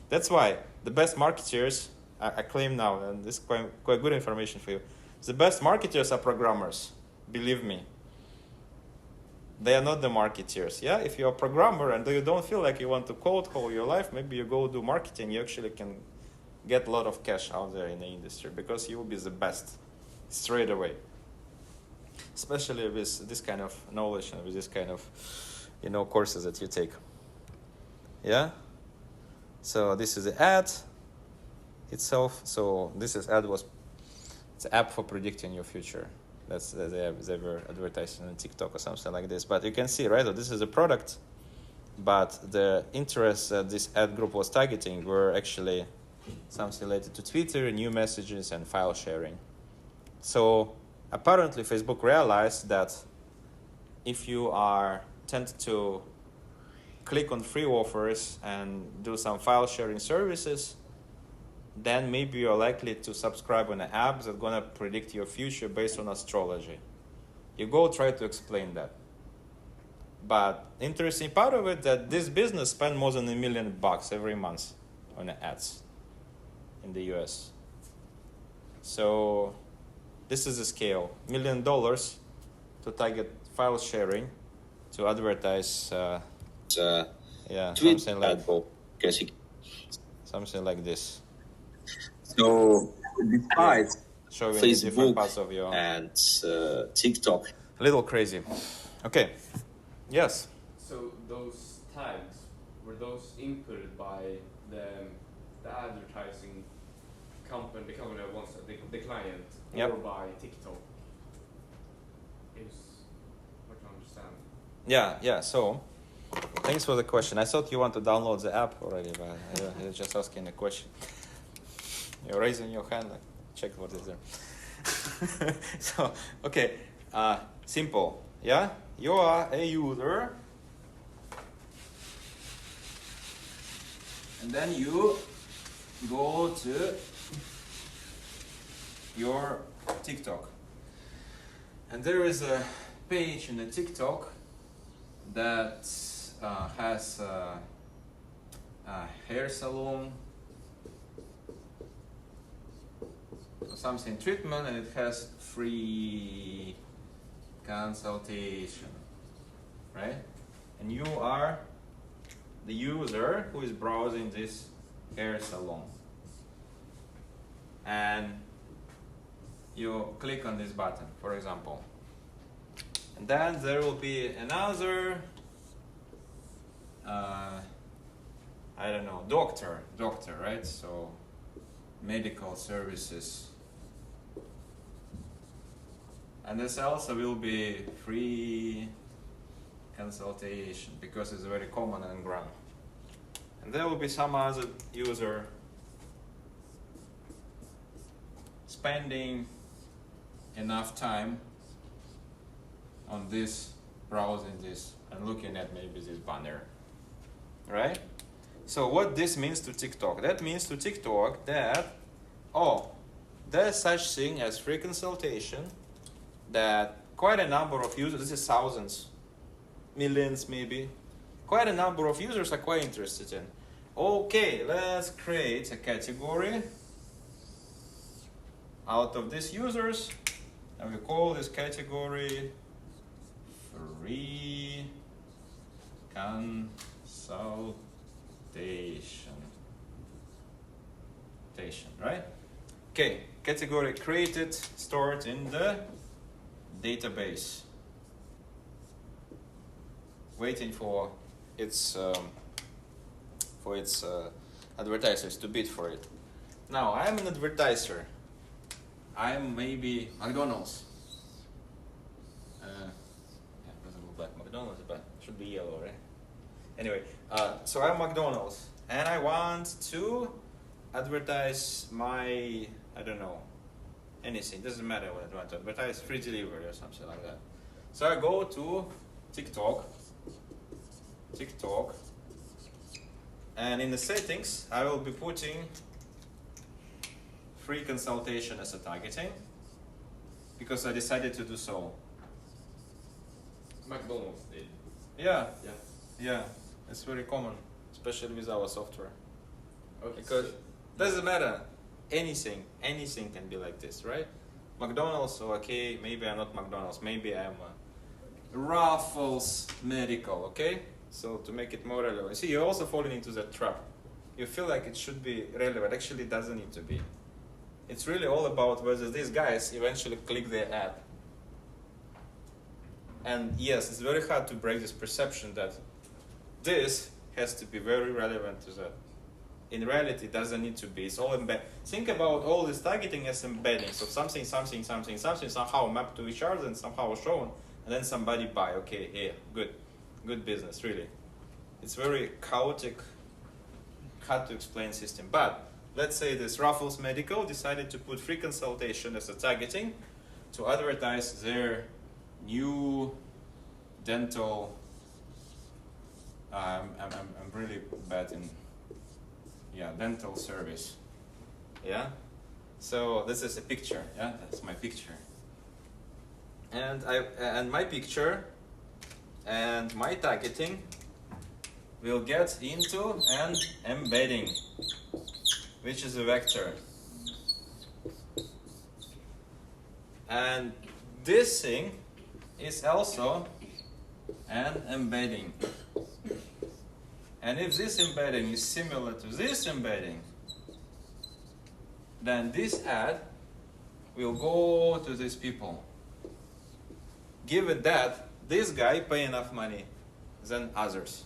That's why the best marketers, I claim now, and this is quite good information for you, the best marketers are programmers, believe me. They are not the marketeers. Yeah, if you're a programmer and you don't feel like you want to cold call your life, maybe you go do marketing. You actually can get a lot of cash out there in the industry because you will be the best straight away. Especially with this kind of knowledge and with this kind of, courses that you take. Yeah. So this is the ad itself. So this is it's an app for predicting your future. They were advertising on TikTok or something like this. But you can see, right, that this is a product, but the interests that this ad group was targeting were actually something related to Twitter, new messages, and file sharing. So apparently Facebook realized that if you tend to click on free offers and do some file sharing services, then maybe you're likely to subscribe on an app that's going to predict your future based on astrology. You go try to explain that. But interesting part of it that this business spends more than $1 million every month on ads in the US. So this is the scale. $1 million to target file sharing to advertise something like this. So despite showing Facebook different parts of your and TikTok, a little crazy. Okay. Yes. So those tags, were those inputted by the advertising company, the company that wants the client, yep, or by TikTok? Is what to understand. Yeah. So thanks for the question. I thought you want to download the app already, but you're just asking a question. You're raising your hand, like, check what is there. So, okay, simple, yeah? You are a user, and then you go to your TikTok. And there is a page in the TikTok that has a hair salon, something treatment, and it has free consultation, right? And you are the user who is browsing this hair salon, and you click on this button, for example, and then there will be another I don't know, doctor, right? So medical services. And this also will be free consultation because it's very common and ground. And there will be some other user spending enough time on this, browsing this, and looking at maybe this banner, right? So what this means to TikTok? That means to TikTok that, oh, there's such thing as free consultation that quite a number of users, this is thousands, millions maybe, quite a number of users are quite interested in. Okay, let's create a category out of these users, and we call this category free consultation, right? Okay, category created, stored in the database, waiting for its advertisers to bid for it. Now I'm an advertiser. I'm maybe McDonald's. McDonald's, but should be yellow, right? Anyway, so I'm McDonald's, and I want to advertise my, I don't know, anything. Doesn't matter what I want to advertise, free delivery or something like that. So I go to TikTok, and in the settings, I will be putting free consultation as a targeting because I decided to do so. McDonald's did. Yeah. It's very common, especially with our software. Okay. Because doesn't matter, anything can be like this, right? McDonald's, so okay, maybe I'm not McDonald's, maybe I'm Raffles Medical, okay? So to make it more relevant. See, you're also falling into that trap. You feel like it should be relevant, actually it doesn't need to be. It's really all about whether these guys eventually click their ad. And yes, it's very hard to break this perception that this has to be very relevant to that. In reality, it doesn't need to be. It's all embedded. Think about all this targeting as embedding. So something somehow mapped to each other and somehow shown, and then somebody buy. Okay, yeah, good business, really. It's very chaotic, hard to explain system. But let's say this Raffles Medical decided to put free consultation as a targeting to advertise their new dental. I'm really bad in dental service. Yeah. So this is a picture. Yeah, that's my picture. And my picture and my targeting will get into an embedding, which is a vector. And this thing is also an embedding. And if this embedding is similar to this embedding, then this ad will go to these people. Given that this guy pay enough money than others,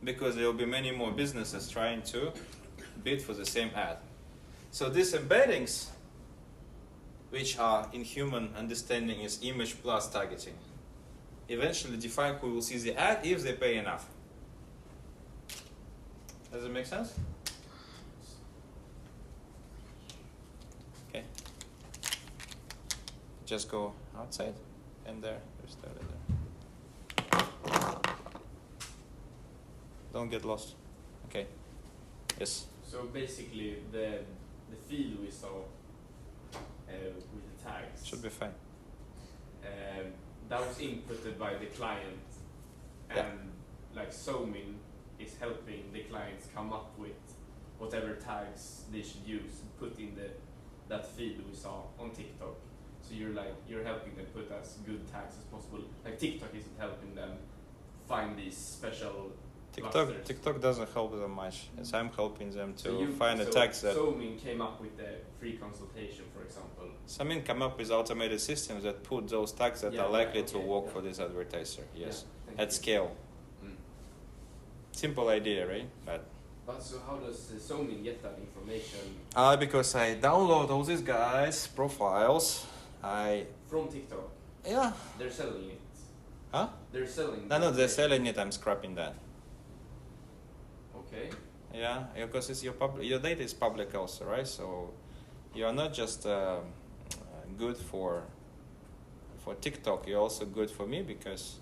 because there will be many more businesses trying to bid for the same ad. So these embeddings, which are in human understanding is image plus targeting, eventually define who will see the ad if they pay enough. Does it make sense? Okay. Just go outside and there. There's there. Don't get lost. Okay. Yes. So basically, the field we saw with the tags should be fine. That was inputted by the client, and like SOMIN is helping the clients come up with whatever tags they should use, put in that feed we saw on TikTok. So you're helping them put as good tags as possible. Like TikTok isn't helping them find these special clusters. TikTok doesn't help them much. As I'm helping them to find the tags that. SOMIN came up with the free consultation, for example. SOMIN come up with automated systems that put those tags that are likely to work for this advertiser. Yes, at scale. Simple idea, right? But so how does Somin get that information? Because I download all these guys' profiles. From TikTok? Yeah. They're selling it. Huh? They're selling No, they're selling it. I'm scrapping that. Okay. Yeah, because it's your data is public also, right? So you are not just good for TikTok. You're also good for me because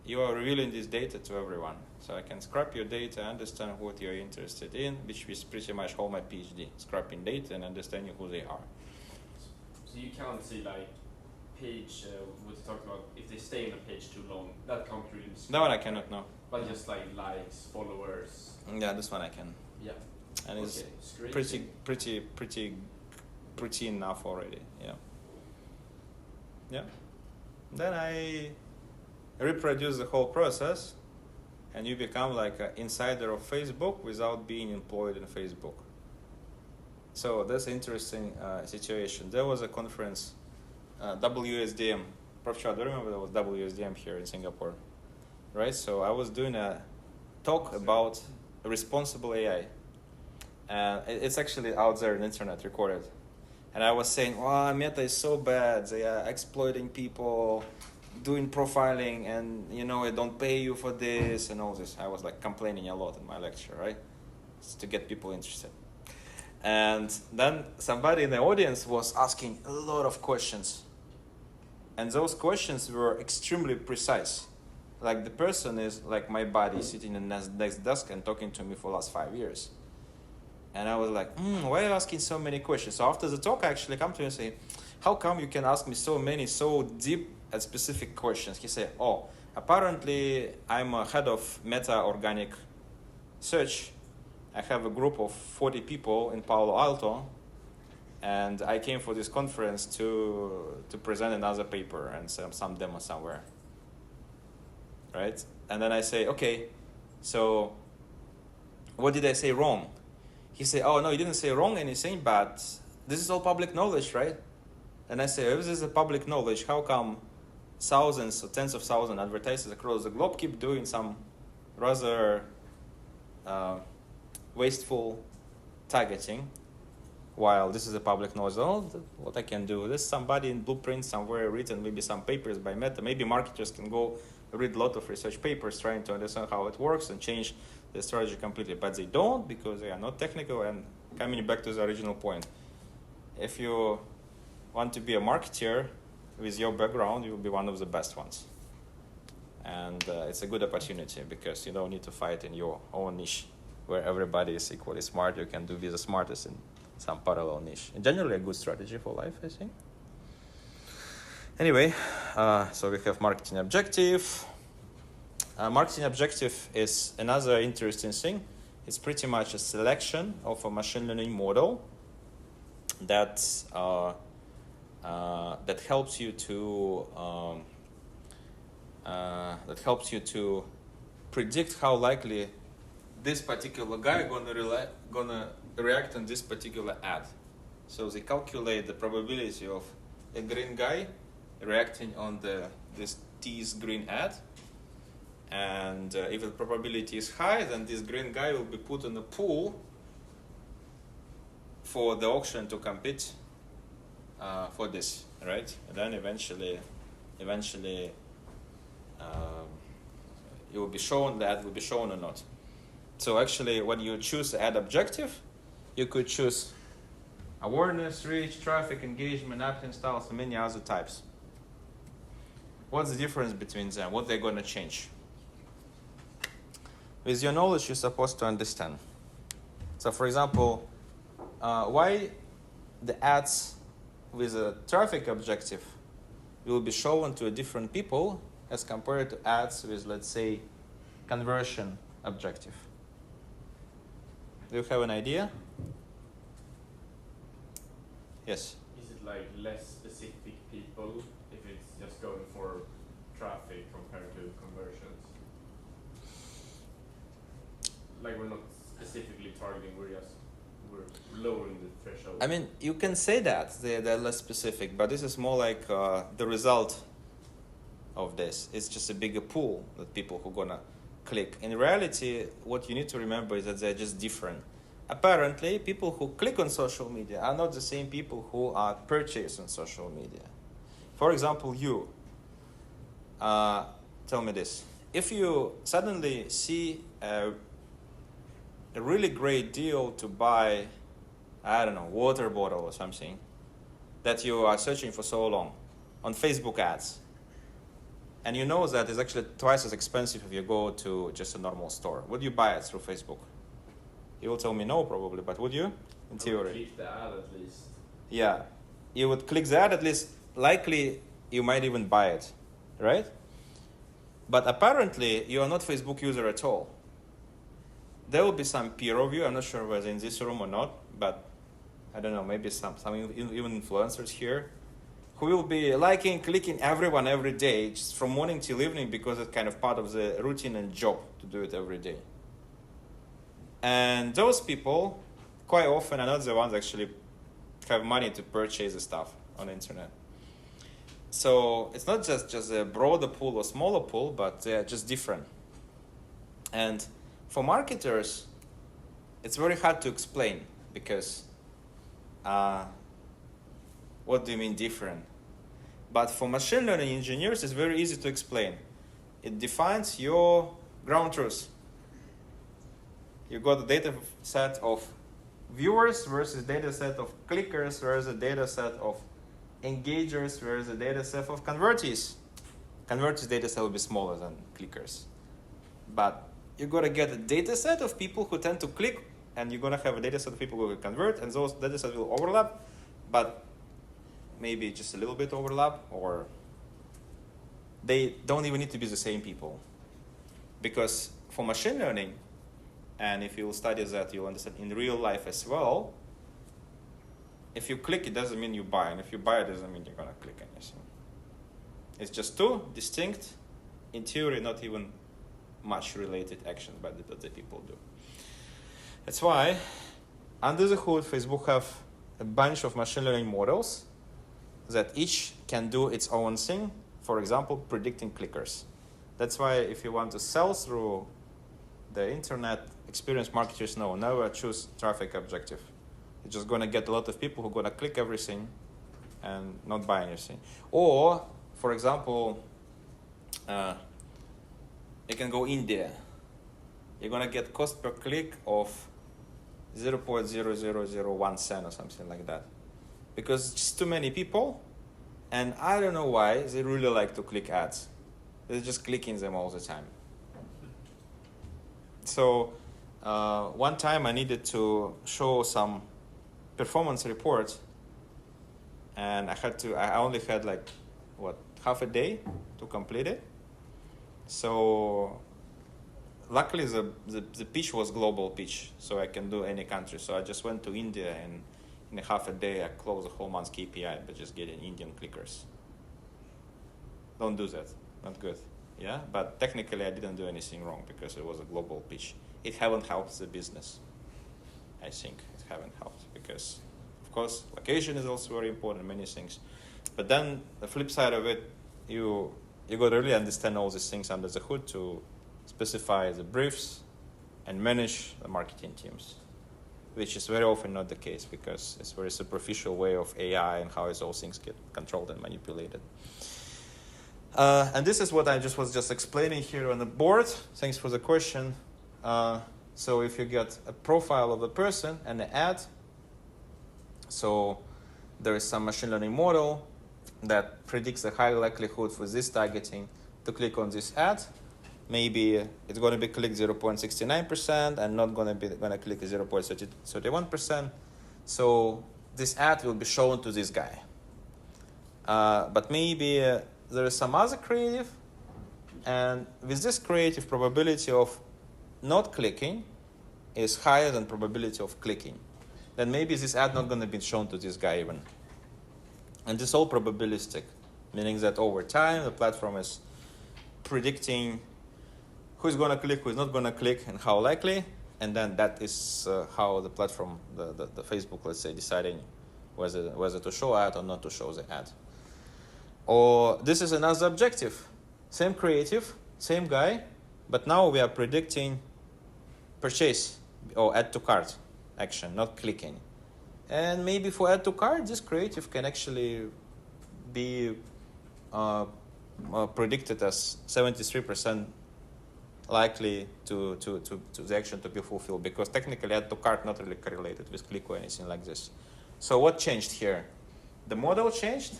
you are revealing this data to everyone. So I can scrap your data, understand what you're interested in, which is pretty much all my PhD, scrapping data and understanding who they are. So you can't see like page, what you talked about, if they stay in a page too long, that can't really be That one I cannot know. But just like likes, followers. Yeah, this one I can. Yeah. And it's okay. pretty enough already. Yeah. Yeah. Then I reproduce the whole process, and you become like an insider of Facebook without being employed in Facebook. So that's an interesting situation. There was a conference, WSDM. Prof, do you remember there was WSDM here in Singapore? Right? So I was doing a talk about responsible AI. It's actually out there on the internet, recorded. And I was saying, wow, Meta is so bad. They are exploiting people, doing profiling, and I don't pay you for this and all this. I was like complaining a lot in my lecture, right? It's to get people interested. And then somebody in the audience was asking a lot of questions. And those questions were extremely precise. Like the person is like my buddy sitting in the next desk and talking to me for the last 5 years. And I was like, why are you asking so many questions? So after the talk, I actually come to him and say, how come you can ask me so many, so deep and specific questions? He said, apparently I'm a head of Meta Organic Search. I have a group of 40 people in Palo Alto, and I came for this conference to present another paper and some demo somewhere. Right? And then I say, okay, so what did I say wrong? He said, no, you didn't say wrong anything, but this is all public knowledge, right? And I say, if this is a public knowledge, how come thousands or tens of thousands of advertisers across the globe keep doing some rather wasteful targeting, while this is a public knowledge? What I can do? There's somebody in Blueprint somewhere written, maybe some papers by Meta. Maybe marketers can go read a lot of research papers trying to understand how it works and change the strategy completely. But they don't, because they are not technical. And coming back to the original point, if you want to be a marketer with your background, you will be one of the best ones. And it's a good opportunity because you don't need to fight in your own niche where everybody is equally smart. You can be the smartest in some parallel niche. And generally a good strategy for life, I think. Anyway, so we have marketing objective. Marketing objective is another interesting thing. It's pretty much a selection of a machine learning model that helps you to predict how likely this particular guy gonna react on this particular ad. So they calculate the probability of a green guy reacting on this T's green ad, and if the probability is high, then this green guy will be put in a pool for the auction to compete for this, right? And then eventually it will be shown, the ad will be shown or not. So actually, when you choose ad objective, you could choose awareness, reach, traffic, engagement, opt-in styles, and many other types. What's the difference between them? What they're going to change? With your knowledge, you're supposed to understand. So for example, why the ads with a traffic objective will be shown to different people as compared to ads with, let's say, conversion objective? Do you have an idea? Yes? Is it like less specific people if it's just going for traffic compared to conversions? Like we're not specifically targeting, we're lowering the threshold. I mean, you can say that they're less specific, but this is more like the result of this. It's just a bigger pool that people who gonna click. In reality, what you need to remember is that they're just different. Apparently, people who click on social media are not the same people who are purchased on social media. For example, you. Tell me this. If you suddenly see a really great deal to buy, I don't know, water bottle or something that you are searching for so long on Facebook ads, and you know that it's actually twice as expensive if you go to just a normal store, would you buy it through Facebook? You will tell me no, probably, but would you? In theory. Click the ad at least. Yeah, you would click the ad at least. Likely, you might even buy it, right? But apparently, you are not Facebook user at all. There will be some peer review. I'm not sure whether in this room or not, but I don't know, maybe some even influencers here who will be liking, clicking everyone every day, just from morning till evening, because it's kind of part of the routine and job to do it every day. And those people, quite often, are not the ones actually have money to purchase the stuff on the internet. So it's not just a broader pool or smaller pool, but they're just different. And for marketers, it's very hard to explain because what do you mean different? But for machine learning engineers, it's very easy to explain. It defines your ground truth. You got a data set of viewers versus data set of clickers versus a data set of engagers versus a data set of convertees. Convertees data set will be smaller than clickers. But you're going to get a data set of people who tend to click, and you're going to have a data set of people who will convert, and those data sets will overlap, but maybe just a little bit overlap, or they don't even need to be the same people. Because for machine learning, and if you'll study that, you'll understand in real life as well, if you click, it doesn't mean you buy, and if you buy, it doesn't mean you're going to click anything. It's just two distinct, in theory, not even much related actions that the people do. That's why, under the hood, Facebook have a bunch of machine learning models that each can do its own thing. For example, predicting clickers. That's why if you want to sell through the internet, experienced marketers know, never choose traffic objective. You're just going to get a lot of people who are going to click everything and not buy anything. Or, for example, you can go India. You're going to get cost per click of 0.0001 cent or something like that. Because it's just too many people, and I don't know why they really like to click ads. They're just clicking them all the time. So one time I needed to show some performance report, and I only had like, half a day to complete it. So luckily the pitch was global pitch, so I can do any country. So I just went to India, and in a half a day I closed the whole month's KPI by just getting Indian clickers. Don't do that, not good. Yeah, but technically I didn't do anything wrong because it was a global pitch. It haven't helped the business. I think it haven't helped because, of course, location is also very important, many things. But then the flip side of it, you got to really understand all these things under the hood to specify the briefs and manage the marketing teams, which is very often not the case because it's a very superficial way of AI and how those things get controlled and manipulated. And this is what I was just explaining here on the board. Thanks for the question. So if you get a profile of the person and an ad, so there is some machine learning model that predicts the high likelihood for this targeting to click on this ad. Maybe it's going to be clicked 0.69% and not going to click 0.31%. So this ad will be shown to this guy. But maybe there is some other creative, and with this creative, probability of not clicking is higher than probability of clicking. Then maybe this ad not going to be shown to this guy even. And this is all probabilistic, meaning that over time the platform is predicting who's going to click, who's not going to click, and how likely. And then that is how the platform, the Facebook, let's say, deciding whether to show ad or not to show the ad. Or this is another objective. Same creative, same guy, But now we are predicting purchase or add to cart action, not clicking. And maybe for add to cart, this creative can actually be predicted as 73% likely to the action to be fulfilled, because technically add to cart not really correlated with click or anything like this. So what changed here? The model changed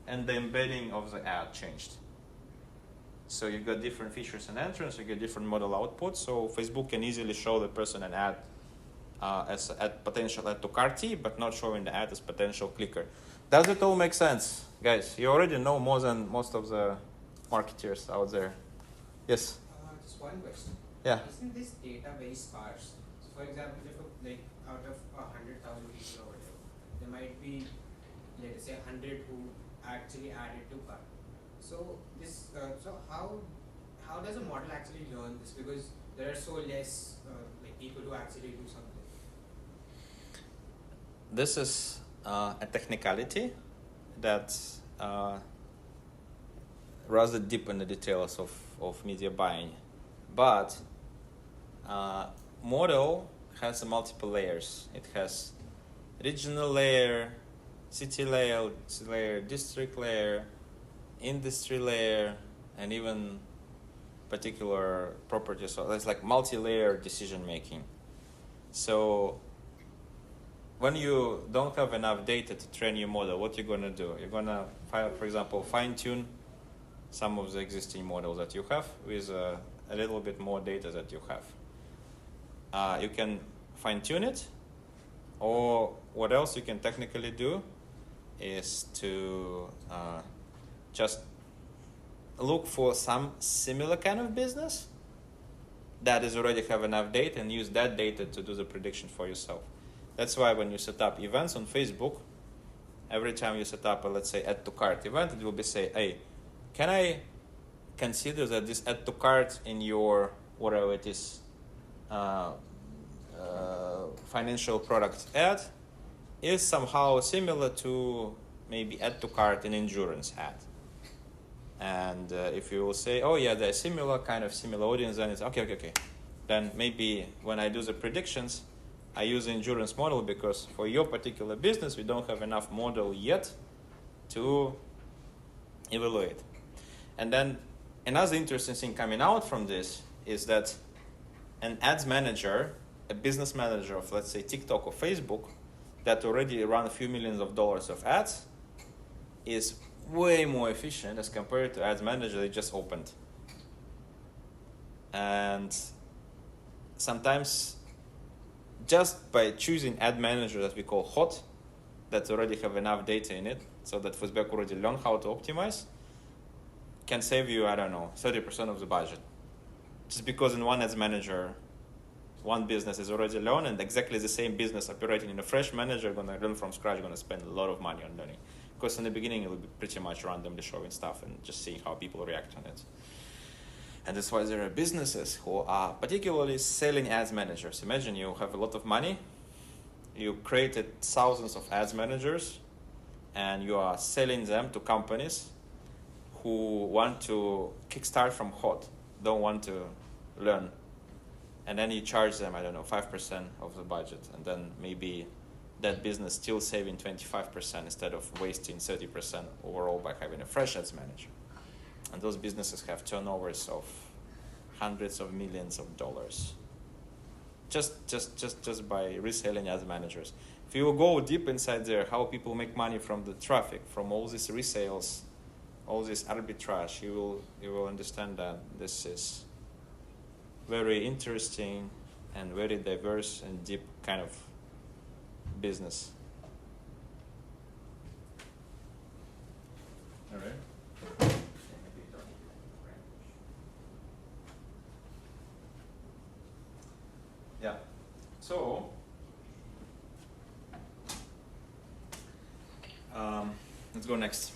and the embedding of the ad changed. So you got different features and entrance, you get different model outputs. So Facebook can easily show the person an ad as a potential add to cart, but not showing the ad as potential clicker. Does it all make sense? Guys, you already know more than most of the marketers out there. Yes? Just one question. Yeah. Isn't this data very sparse? So for example, if out of 100,000 people over there might be, let us say, 100 who actually added to cart. So this, so how does a model actually learn this? Because there are so less people who actually do something. This is a technicality that's rather deep in the details of media buying. But model has multiple layers. It has regional layer, city layer, district layer, industry layer, and even particular properties. So it's like multi-layer decision making. So when you don't have enough data to train your model, what you're going to do? You're going to, for example, fine-tune some of the existing models that you have with a little bit more data that you have. You can fine-tune it, or what else you can technically do is to just look for some similar kind of business that is already have enough data and use that data to do the prediction for yourself. That's why when you set up events on Facebook, every time you set up a, let's say, add to cart event, it will be say, hey, can I consider that this add to cart in your, whatever it is, financial product ad is somehow similar to maybe add to cart in endurance ad. And if you will say, oh yeah, they're similar audience, then it's okay. Then maybe when I do the predictions, I use the endurance model, because for your particular business, we don't have enough model yet to evaluate. And then another interesting thing coming out from this is that an ads manager, a business manager of, let's say, TikTok or Facebook, that already run a few millions of dollars of ads, is way more efficient as compared to ads manager they just opened. And sometimes just by choosing ad manager that we call hot, that already have enough data in it, so that Facebook already learn how to optimize, can save you, 30% of the budget. Just because in one ads manager, one business is already learned, and exactly the same business operating in a fresh manager gonna learn from scratch, gonna spend a lot of money on learning. Because in the beginning, it will be pretty much randomly showing stuff and just seeing how people react on it. And that's why there are businesses who are particularly selling ads managers. Imagine you have a lot of money, you created thousands of ads managers, and you are selling them to companies who want to kickstart from hot, don't want to learn. And then you charge them, 5% of the budget. And then maybe that business still saving 25% instead of wasting 30% overall by having a fresh ads manager. And those businesses have turnovers of hundreds of millions of dollars. Just by reselling ads managers. If you go deep inside there, how people make money from the traffic, from all these resales, all this arbitrage, you will understand that this is very interesting and very diverse and deep kind of business. All right. Yeah. So, let's go next.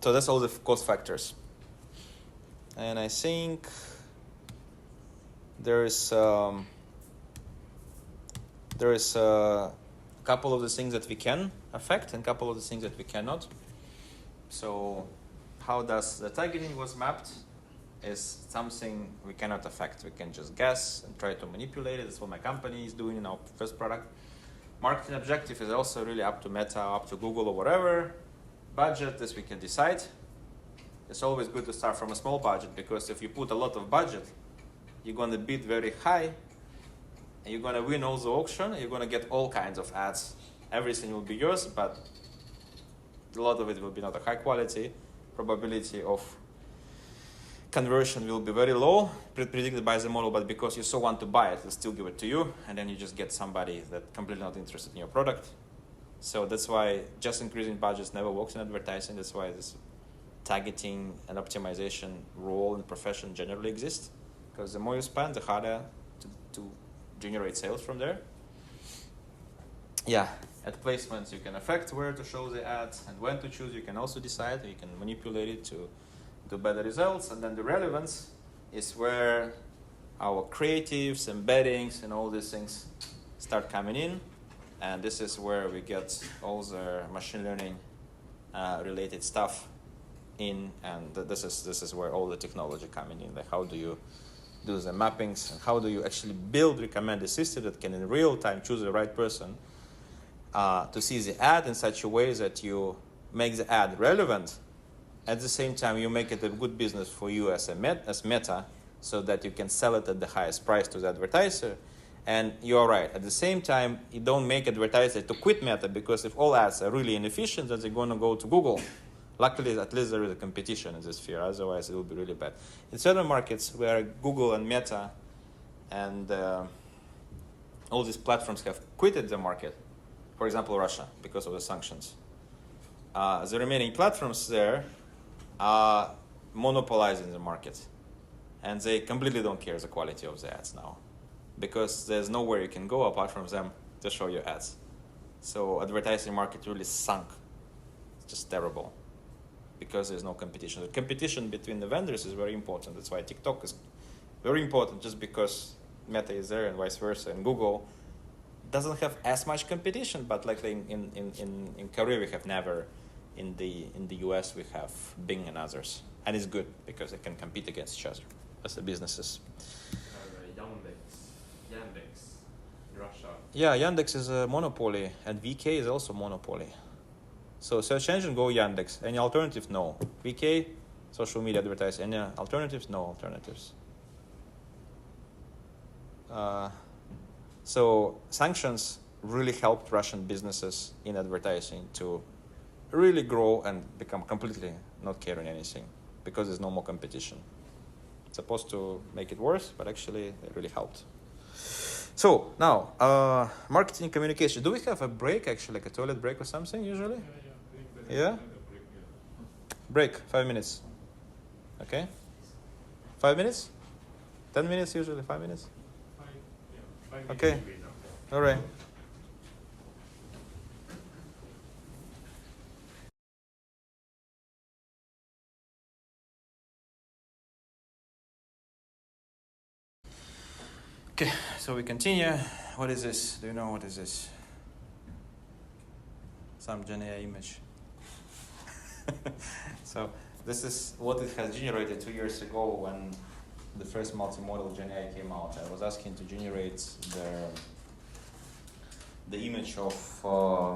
So that's all the cost factors. And I think there is a couple of the things that we can affect and a couple of the things that we cannot. So how does the targeting was mapped is something we cannot affect. We can just guess and try to manipulate it. That's what my company is doing in our first product. Marketing objective is also really up to Meta, up to Google or whatever. Budget, this we can decide. It's always good to start from a small budget, because if you put a lot of budget, you're going to bid very high and you're going to win all the auction. You're going to get all kinds of ads. Everything will be yours, but a lot of it will be not a high quality. Probability of conversion will be very low, predicted by the model, but because you so want to buy it, they'll still give it to you, and then you just get somebody that's completely not interested in your product. So that's why just increasing budgets never works in advertising. That's why this targeting and optimization role and profession generally exists, because the more you spend, the harder to generate sales from there. Yeah, ad placements, you can affect where to show the ads and when to choose. You can also decide, you can manipulate it to do better results. And then the relevance is where our creatives, embeddings, and all these things start coming in. And this is where we get all the machine learning related stuff in, and this is where all the technology coming in. Like, how do you do the mappings, and how do you actually build recommended system that can in real time choose the right person to see the ad in such a way that you make the ad relevant. At the same time, you make it a good business for you as Meta, so that you can sell it at the highest price to the advertiser. And you're right. At the same time, you don't make advertisers to quit Meta, because if all ads are really inefficient, then they're going to go to Google. Luckily, at least there is a competition in this sphere. Otherwise, it will be really bad. In certain markets where Google and Meta and all these platforms have quitted the market, for example, Russia, because of the sanctions, the remaining platforms there are monopolizing the market. And they completely don't care the quality of the ads now, because there's nowhere you can go apart from them to show your ads. So advertising market really sunk. It's just terrible, because there's no competition. The competition between the vendors is very important. That's why TikTok is very important, just because Meta is there and vice versa. And Google doesn't have as much competition, but like in Korea we have Naver. In the US we have Bing and others. And it's good because they can compete against each other as the businesses. Yandex in Russia. Yeah, Yandex is a monopoly, and VK is also monopoly. So search engine, go Yandex. Any alternative? No. VK, social media advertising. Any alternatives? No alternatives. So sanctions really helped Russian businesses in advertising to really grow and become completely not caring anything, because there's no more competition. It's supposed to make it worse, but actually it really helped. So now, marketing communication. Do we have a break, actually, like a toilet break or something usually? Yeah? Break, 5 minutes. Okay? 5 minutes? 10 minutes usually, 5 minutes? 5 minutes. Okay. All right. Okay, so we continue. What is this? Do you know what is this? Some Gen AI image. So this is what it has generated 2 years ago when the first multimodal Gen AI came out. I was asking to generate the image of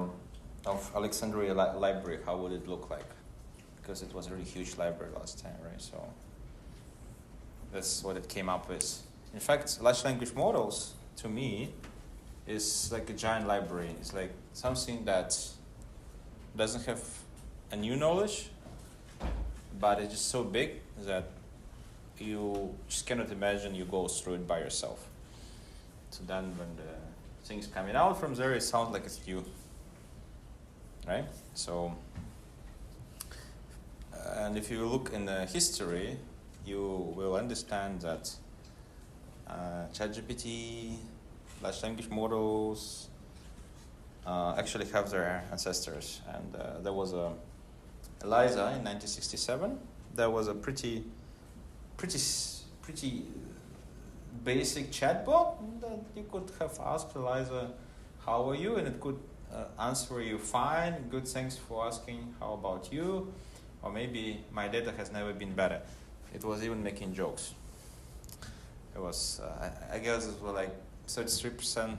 Alexandria library. How would it look like? Because it was a really huge library last time, right? So that's what it came up with. In fact, large language models, to me, is like a giant library. It's like something that doesn't have a new knowledge, but it's just so big that you just cannot imagine you go through it by yourself. So then when the things coming out from there, it sounds like it's new, right? So, and if you look in the history, you will understand that ChatGPT, large language models actually have their ancestors. And there was Eliza in 1967. That was a pretty basic chatbot that you could have asked Eliza, how are you? And it could answer you fine, good, thanks for asking, how about you? or maybe my data has never been better. It was even making jokes. It was, I guess it was like 33%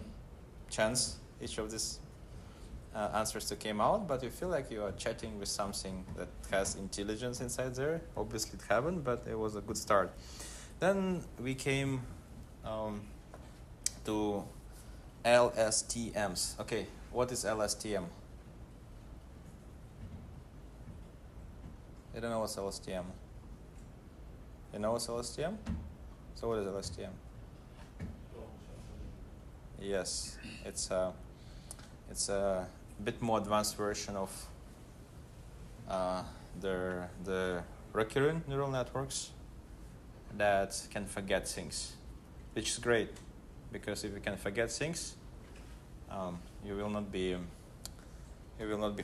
chance each of these answers to came out, but you feel like you are chatting with something that has intelligence inside there. Obviously it happened, but it was a good start. Then we came to LSTMs. Okay, what is LSTM? I don't know what's LSTM. You know what's LSTM? So what is LSTM? Yes, it's a bit more advanced version of the recurrent neural networks that can forget things, which is great, because if you can forget things, you will not be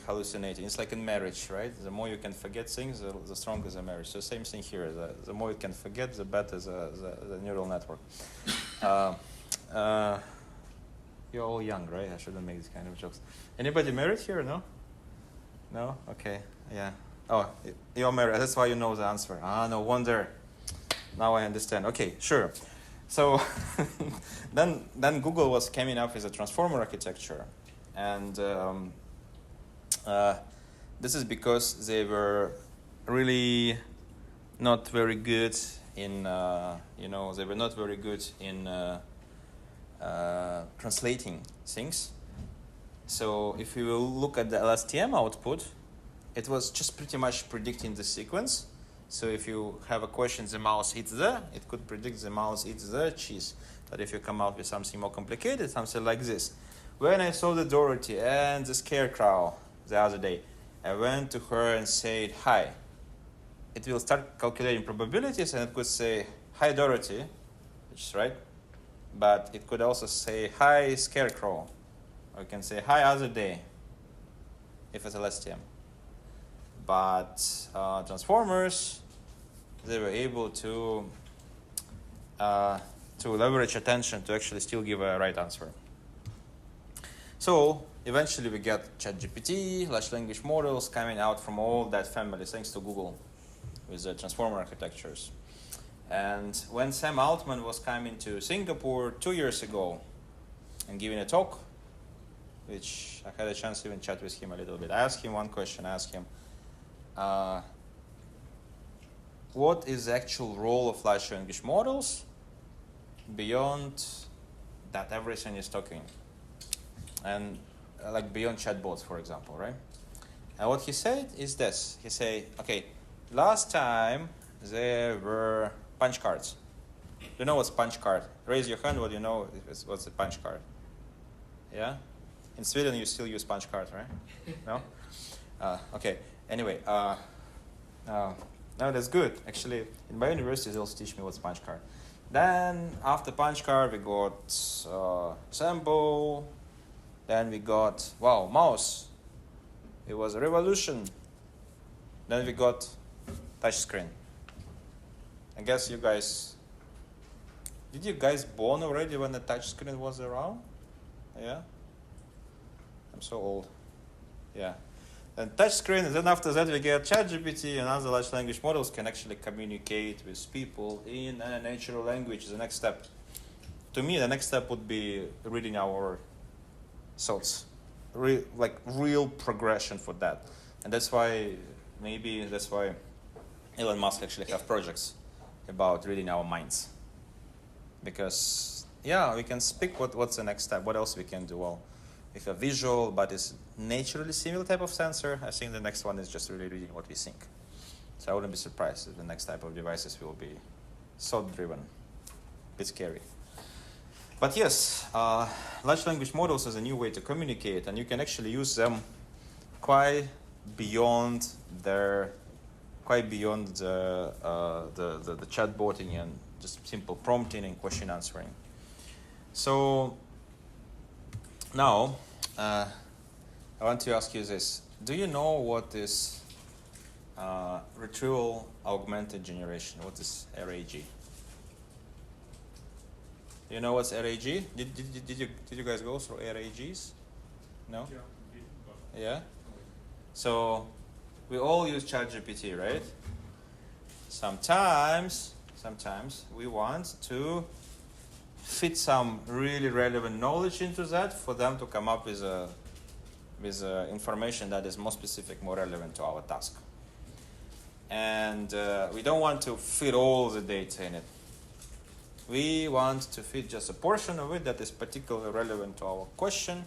hallucinating. It's like in marriage, right? The more you can forget things, the stronger the marriage. So same thing here. The more you can forget, the better the neural network. You're all young, right? I shouldn't make these kind of jokes. Anybody married here? No? No? Okay. Yeah. Oh, you're married. That's why you know the answer. Ah, no wonder. Now I understand. Okay, sure. So then Google was coming up with a transformer architecture, and this is because they were really not very good in they were not very good in translating things. So if you will look at the LSTM output, it was just pretty much predicting the sequence. So if you have a question, the mouse eats the, it could predict the mouse eats the cheese. But if you come out with something more complicated, something like this. When I saw the Dorothy and the scarecrow the other day, I went to her and said, hi. It will start calculating probabilities, and it could say, hi, Dorothy, which is right. But it could also say, hi, scarecrow. Or it can say, hi, other day, if it's LSTM. But transformers, they were able to leverage attention to actually still give a right answer. So eventually we get ChatGPT, large language models coming out from all that family, thanks to Google, with the transformer architectures. And when Sam Altman was coming to Singapore 2 years ago and giving a talk, which I had a chance to even chat with him a little bit, I asked him one question. I asked him, what is the actual role of large language models beyond that everything is talking? And like beyond chatbots, for example, right? And what he said is this. He said, okay, last time there were punch cards. Do you know what's punch card? Raise your hand, what do you know what's a punch card? Yeah? In Sweden, you still use punch cards, right? No? Okay, anyway, no, that's good. Actually, in my university, they also teach me what's punch card. Then, after punch card, we got sample. Then we got, wow, mouse. It was a revolution. Then we got touch screen. I guess you guys, did you guys born already when the touch screen was around? Yeah? I'm so old. Yeah. And touch screen, and then after that we get ChatGPT, and other large language models can actually communicate with people in a natural language. The next step. To me, the next step would be reading our thoughts. Real progression for that. And that's why Elon Musk actually have projects about reading our minds. Because, yeah, we can speak what's the next step. What else we can do? Well, if a visual, but it's naturally similar type of sensor, I think the next one is just really reading what we think. So I wouldn't be surprised if the next type of devices will be thought-driven. A bit scary. But yes, large language models is a new way to communicate, and you can actually use them quite beyond the chatboting and just simple prompting and question answering. So now I want to ask you this: do you know what is retrieval augmented generation? What is RAG? Do you know what's RAG? Did you guys go through RAGs? No? Yeah. Yeah? So we all use ChatGPT, right? Sometimes we want to fit some really relevant knowledge into that for them to come up with information that is more specific, more relevant to our task. And we don't want to fit all the data in it. We want to fit just a portion of it that is particularly relevant to our question,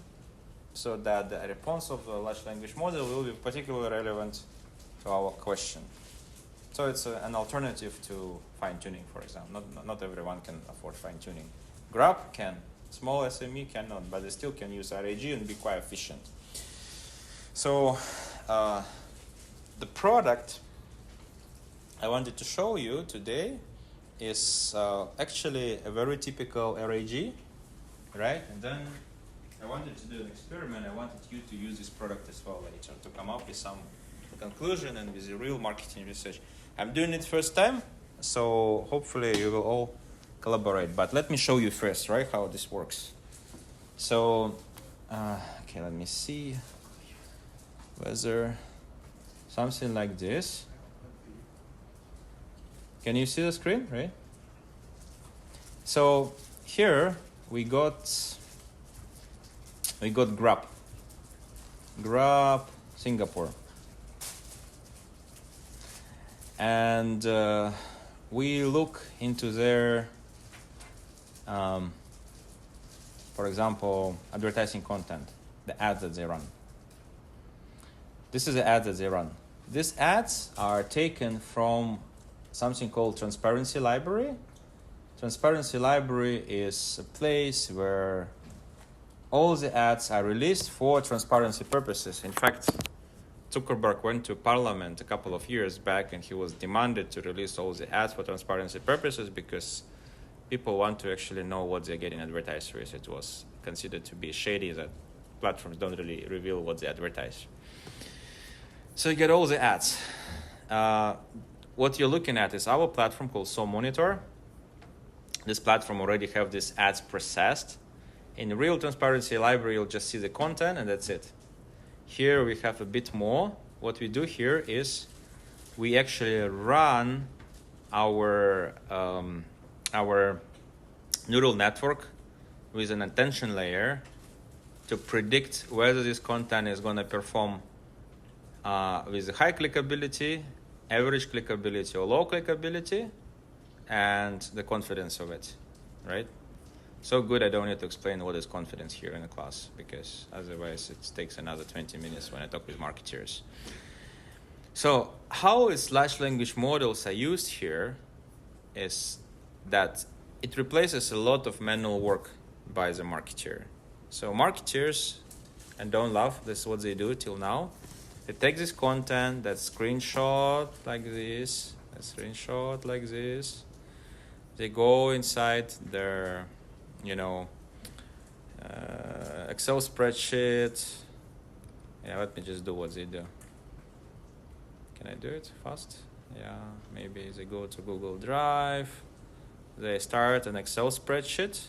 so that the response of the large language model will be particularly relevant to our question. So it's an alternative to fine-tuning, for example. Not everyone can afford fine-tuning. Grab can, small SME cannot, but they still can use RAG and be quite efficient. So the product I wanted to show you today is actually a very typical RAG, right? And then I wanted to do an experiment. I wanted you to use this product as well later to come up with some conclusion and with the real marketing research. I'm doing it first time, so hopefully you will all collaborate. But let me show you first, right, how this works. So, okay, let me see whether something like this. Can you see the screen, right? So here we got Grab Singapore, and we look into their, for example, advertising content, the ads that they run. This is the ad that they run. These ads are taken from something called Transparency Library. Transparency Library is a place where all the ads are released for transparency purposes. In fact, Zuckerberg went to Parliament a couple of years back and he was demanded to release all the ads for transparency purposes because people want to actually know what they're getting advertised with. It was considered to be shady that platforms don't really reveal what they advertise. So you get all the ads. What you're looking at is our platform called SOMONITOR. This platform already have these ads processed. In the real Transparency Library, you'll just see the content and that's it. Here we have a bit more. What we do here is we actually run our neural network with an attention layer to predict whether this content is going to perform with high clickability, average clickability, or low clickability, and the confidence of it, right? So good I don't need to explain what is confidence here in the class, because otherwise it takes another 20 minutes when I talk with marketeers. So how is large language models are used here is that it replaces a lot of manual work by the marketeer. So marketeers, and don't laugh, this is what they do till now. They take this content, that screenshot like this, a screenshot like this. They go inside their, Excel spreadsheet. Yeah, let me just do what they do. Can I do it fast? Yeah, maybe they go to Google Drive. They start an Excel spreadsheet.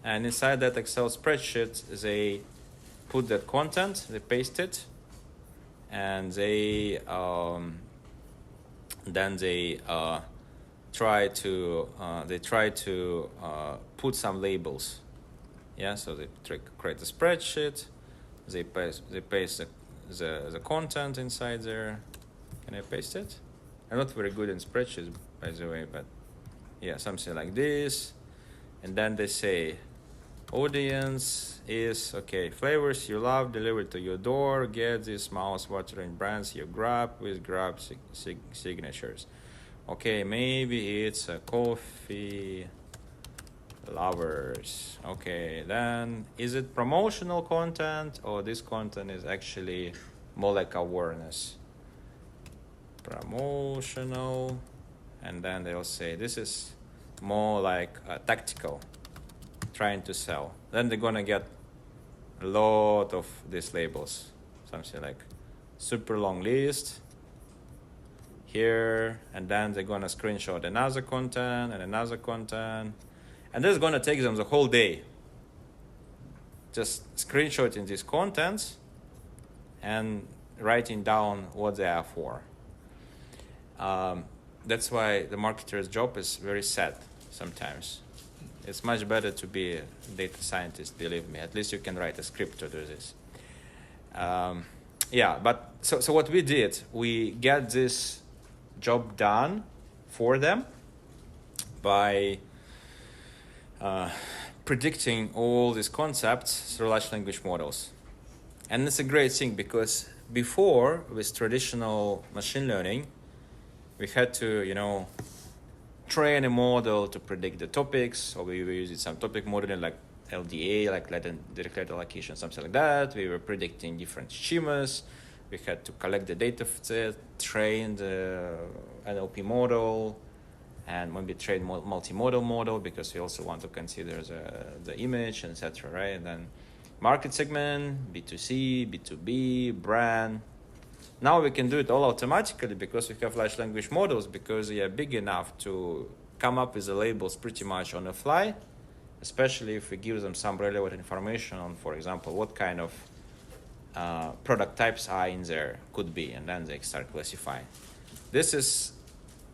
And inside that Excel spreadsheet, they put that content, they paste it, and they try to put some labels. Yeah, so they create a spreadsheet. They paste the content inside there. Can I paste it? I'm not very good in spreadsheets, by the way, but yeah, something like this. And then they say, audience is, okay, flavors you love delivered to your door. Get these mouth-watering brands you grab with Grab signatures. Okay, maybe it's a coffee lovers. Okay, then is it promotional content or this content is actually more like awareness? Promotional, and then they'll say this is more like tactical, trying to sell. Then they're gonna get a lot of these labels, something like super long list here, and then they're gonna screenshot another content and another content, and this is gonna take them the whole day just screenshotting these contents and writing down what they are for. That's why the marketer's job is very sad sometimes. It's much better to be a data scientist, believe me. At least you can write a script to do this. But so what we did, we get this job done for them by predicting all these concepts through large language models. And it's a great thing because before, with traditional machine learning, we had to, train a model to predict the topics, or we were using some topic modeling like LDA, like latent direct allocation, something like that. We were predicting different schemas. We had to collect the data set, train the NLP model, and maybe train multimodal model because we also want to consider the image, etc. Right? And then market segment, B2C, B2B, brand. Now we can do it all automatically because we have large language models, because they are big enough to come up with the labels pretty much on the fly, especially if we give them some relevant information on, for example, what kind of product types are in there, could be, and then they start classifying. This is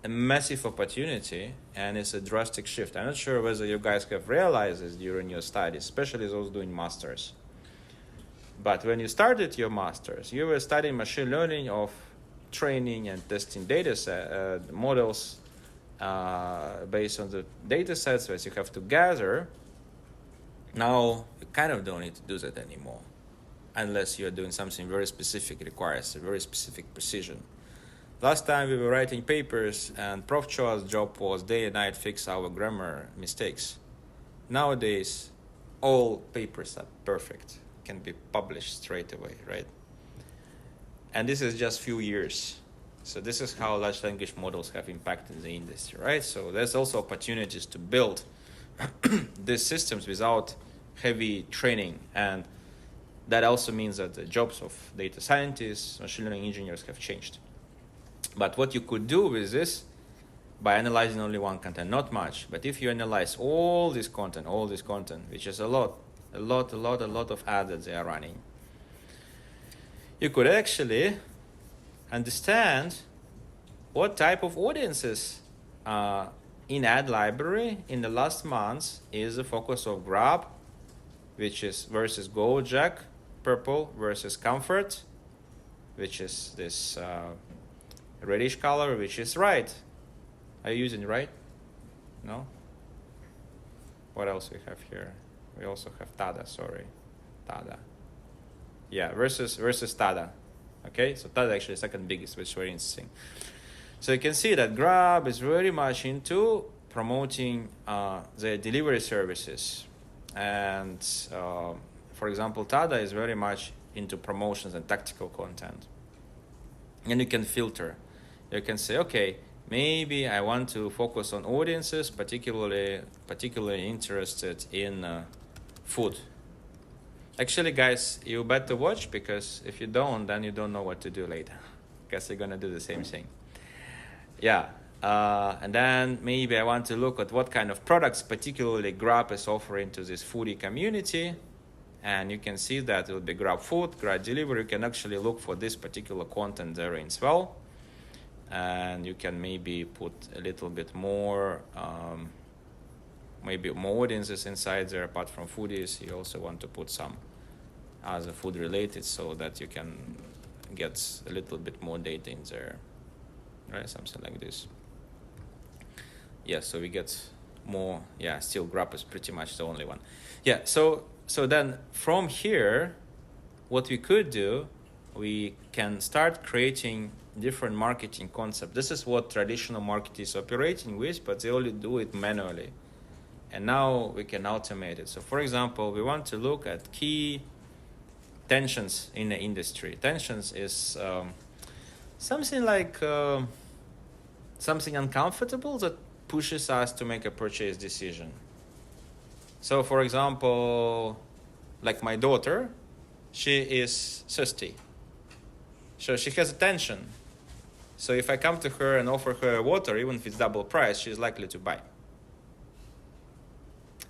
a massive opportunity, and it's a drastic shift. I'm not sure whether you guys have realized this during your studies, especially those doing masters. But when you started your masters, you were studying machine learning of training and testing data models based on the data sets that you have to gather. Now you kind of don't need to do that anymore, unless you're doing something very specific, requires a very specific precision. Last time we were writing papers, and Prof Cho's job was day and night fix our grammar mistakes. Nowadays, all papers are perfect, can be published straight away, right? And this is just few years. So this is how large language models have impacted the industry, right? So there's also opportunities to build these systems without heavy training, and that also means that the jobs of data scientists, machine learning engineers have changed. But what you could do with this, by analyzing only one content, not much, but if you analyze all this content, which is a lot of ads that they are running, you could actually understand what type of audiences in ad library in the last months is the focus of Grab, which is versus Gojek, purple, versus Comfort, which is this reddish color, which is right. Are you using right? No? What else we have here? We also have Tada, Tada. Yeah, versus Tada. Okay, so Tada actually is second biggest, which is very interesting. So you can see that Grab is very much into promoting their delivery services. And for example, Tada is very much into promotions and tactical content. And you can filter. You can say, okay, maybe I want to focus on audiences particularly interested in food. Actually, guys, you better watch, because if you don't, then you don't know what to do later, because you're gonna do the same thing. Yeah, and then maybe I want to look at what kind of products particularly Grab is offering to this foodie community, and you can see that it will be Grab Food, Grab Delivery. You can actually look for this particular content there as well, and you can maybe put a little bit more maybe more audiences inside there. Apart from foodies, you also want to put some other food related, so that you can get a little bit more data in there, right? Something like this. Yeah, so we get more. Yeah, still Grab is pretty much the only one. Yeah, so then from here, what we could do, we can start creating different marketing concepts. This is what traditional market is operating with, but they only do it manually. And now we can automate it. So for example, we want to look at key tensions in the industry. Tensions is something like something uncomfortable that pushes us to make a purchase decision. So for example, like my daughter, she is thirsty. So she has a tension. So if I come to her and offer her water, even if it's double price, she's likely to buy.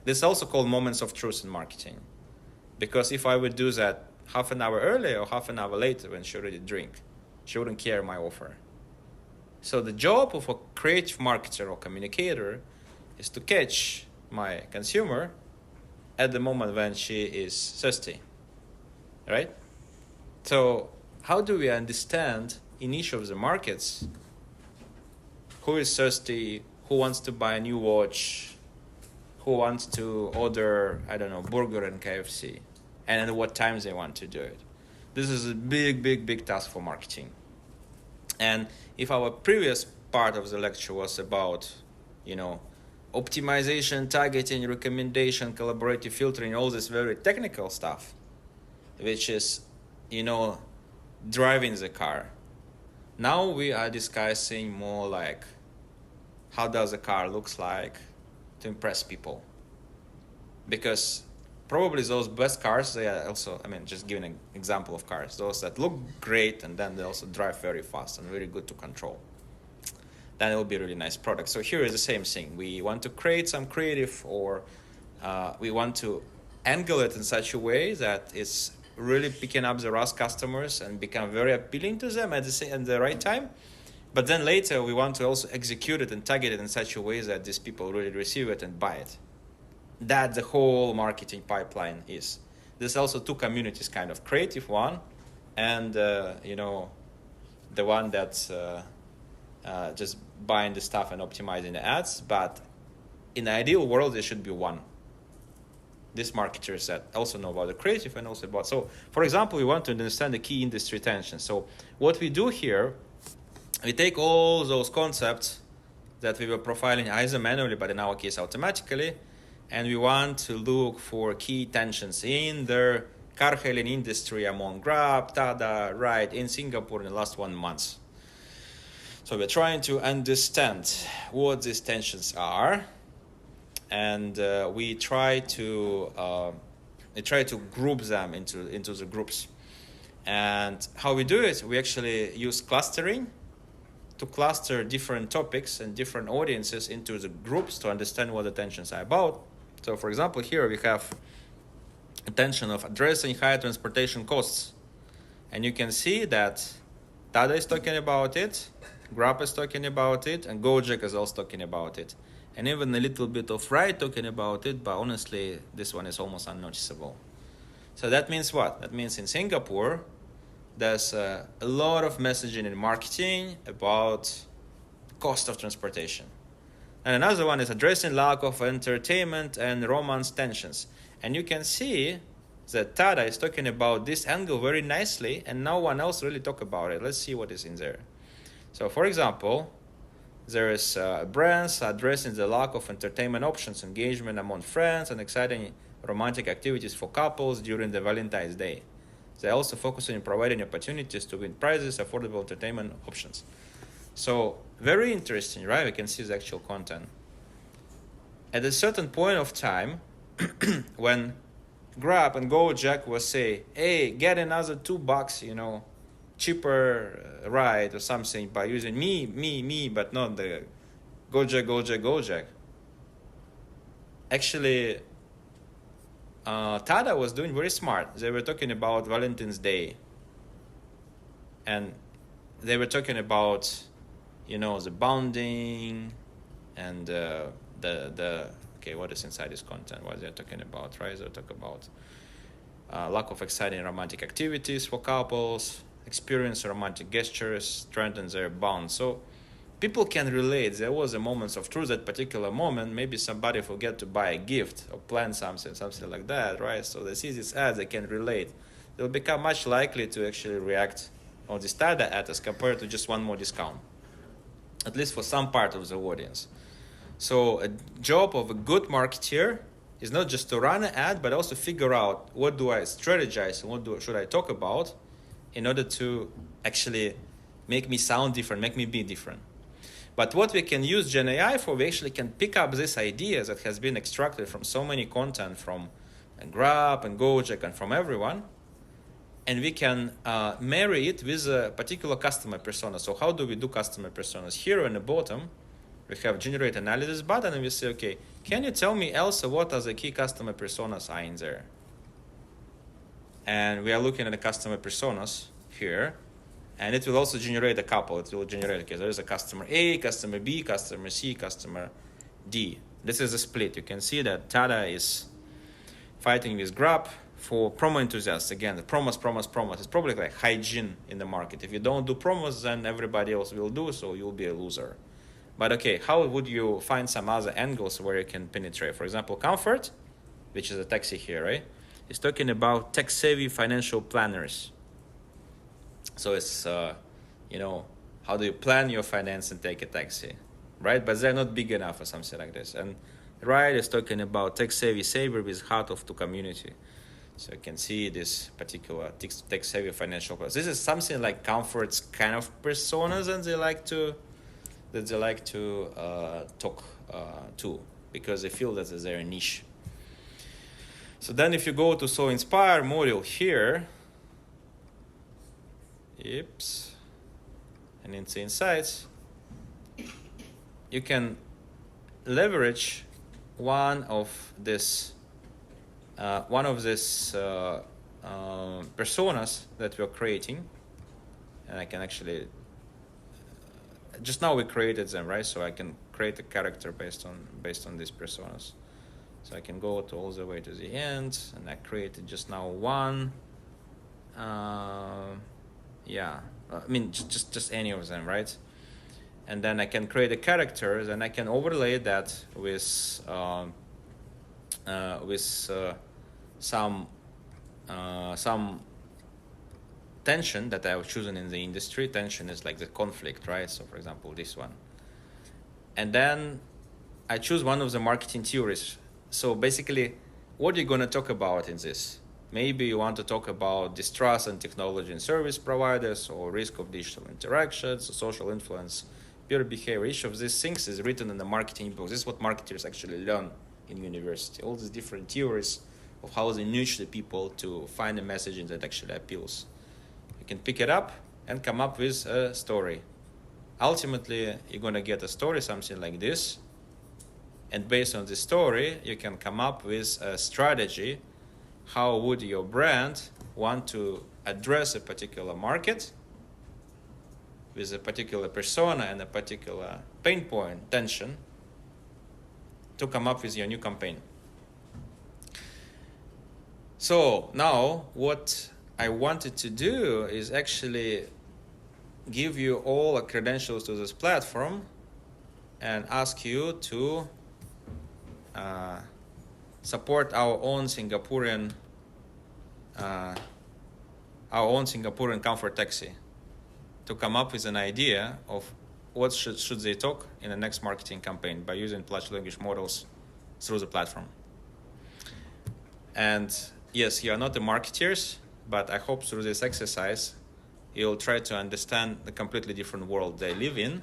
This is also called moments of truth in marketing. Because if I would do that half an hour earlier or half an hour later when she already drink. She wouldn't care my offer. So the job of a creative marketer or communicator is to catch my consumer at the moment when she is thirsty, right? So how do we understand in each of the markets who is thirsty, who wants to buy a new watch, who wants to order, I don't know, burger and KFC, and at what times they want to do it? This is a big task for marketing. And if our previous part of the lecture was about, optimization, targeting, recommendation, collaborative filtering, all this very technical stuff, which is, driving the car. Now we are discussing more like how does a car looks like to impress people. Because probably those best cars, they are also, just giving an example of cars, those that look great and then they also drive very fast and very good to control. Then it will be a really nice product. So here is the same thing. We want to create some creative, or we want to angle it in such a way that it's really picking up the RAS customers and become very appealing to them at the right time. But then later we want to also execute it and target it in such a way that these people really receive it and buy it. That the whole marketing pipeline is. There's also two communities, kind of creative one and the one that's just buying the stuff and optimizing the ads. But in the ideal world, there should be one. These marketers that also know about the creative and also about. So, for example, we want to understand the key industry tension. So what we do here, we take all those concepts that we were profiling either manually, but in our case automatically, and we want to look for key tensions in the car-hailing industry among Grab, Tada, Ride in Singapore in the last 1 month. So we're trying to understand what these tensions are, and we try to group them into the groups. And how we do it, we actually use clustering to cluster different topics and different audiences into the groups to understand what the tensions are about. So for example, here we have a tension of addressing high transportation costs. And you can see that Tada is talking about it, Grab is talking about it, and Gojek is also talking about it. And even a little bit of Ride talking about it, but honestly, this one is almost unnoticeable. So that means what? That means in Singapore, there's a lot of messaging and marketing about cost of transportation. And another one is addressing lack of entertainment and romance tensions. And you can see that Tada is talking about this angle very nicely, and no one else really talk about it. Let's see what is in there. So for example, there is brands addressing the lack of entertainment options, engagement among friends, and exciting romantic activities for couples during the Valentine's Day. They also focus on providing opportunities to win prizes, affordable entertainment options. So very interesting, right? We can see the actual content. At a certain point of time, when Grab and Gojek will say, hey, get another $2, cheaper ride or something by using me, but not the Gojek. Actually, Tada was doing very smart. They were talking about Valentine's Day. And they were talking about, the bonding and okay, what is inside this content? What they're talking about, right? They talk about lack of exciting romantic activities for couples, experience romantic gestures, strengthen their bond. So people can relate. There was a moment of truth, that particular moment. Maybe somebody forget to buy a gift or plan something like that, right? So they see this ad, they can relate. They'll become much likely to actually react on this Tada ad as compared to just one more discount, at least for some part of the audience. So a job of a good marketeer is not just to run an ad, but also figure out what do I strategize and what should I talk about in order to actually make me sound different, make me be different. But what we can use Gen AI for, we actually can pick up this idea that has been extracted from so many content from Grab and Gojek and from everyone, and we can marry it with a particular customer persona. So how do we do customer personas? Here on the bottom, we have generate analysis button, and we say, okay, can you tell me, Elsa, what are the key customer personas are in there? and we are looking at the customer personas here, and it will also generate a couple. It will generate, okay, there is a customer A, customer B, customer C, customer D. This is a split. You can see that Tata is fighting with Grab for promo enthusiasts. Again, the promos. It's probably like hygiene in the market. If you don't do promos, then everybody else will do, so you'll be a loser. But okay, how would you find some other angles where you can penetrate? For example, Comfort, which is a taxi here, right? Is talking about tech-savvy financial planners. So it's, how do you plan your finance and take a taxi, right? But they're not big enough for something like this. And Ride is talking about tech-savvy saver with heart of the community. So you can see this particular tech-savvy financial planners. This is something like Comfort's kind of personas, and they like to talk to, because they feel that they're a niche. So then if you go to So Inspire module here, and into Insights, you can leverage one of these personas that we're creating, and I can actually just now we created them, right? So I can create a character based on these personas. So I can go all the way to the end, and I created just now one. Just any of them, right? And then I can create a character, then I can overlay that with some tension that I've chosen in the industry. Tension is like the conflict, right? So for example, this one. And then I choose one of the marketing theories. So basically, what are you going to talk about in this? Maybe you want to talk about distrust in technology and service providers, or risk of digital interactions, or social influence, peer behavior. Each of these things is written in the marketing book. This is what marketers actually learn in university. All these different theories of how they nudge the people to find a messaging that actually appeals. You can pick it up and come up with a story. Ultimately, you're going to get a story, something like this. And based on this story, you can come up with a strategy. How would your brand want to address a particular market with a particular persona and a particular pain point, tension, to come up with your new campaign? So now what I wanted to do is actually give you all the credentials to this platform and ask you to support our own Singaporean Comfort Taxi, to come up with an idea of what should they talk in the next marketing campaign by using large language models through the platform. And yes, you are not the marketers, but I hope through this exercise you'll try to understand the completely different world they live in.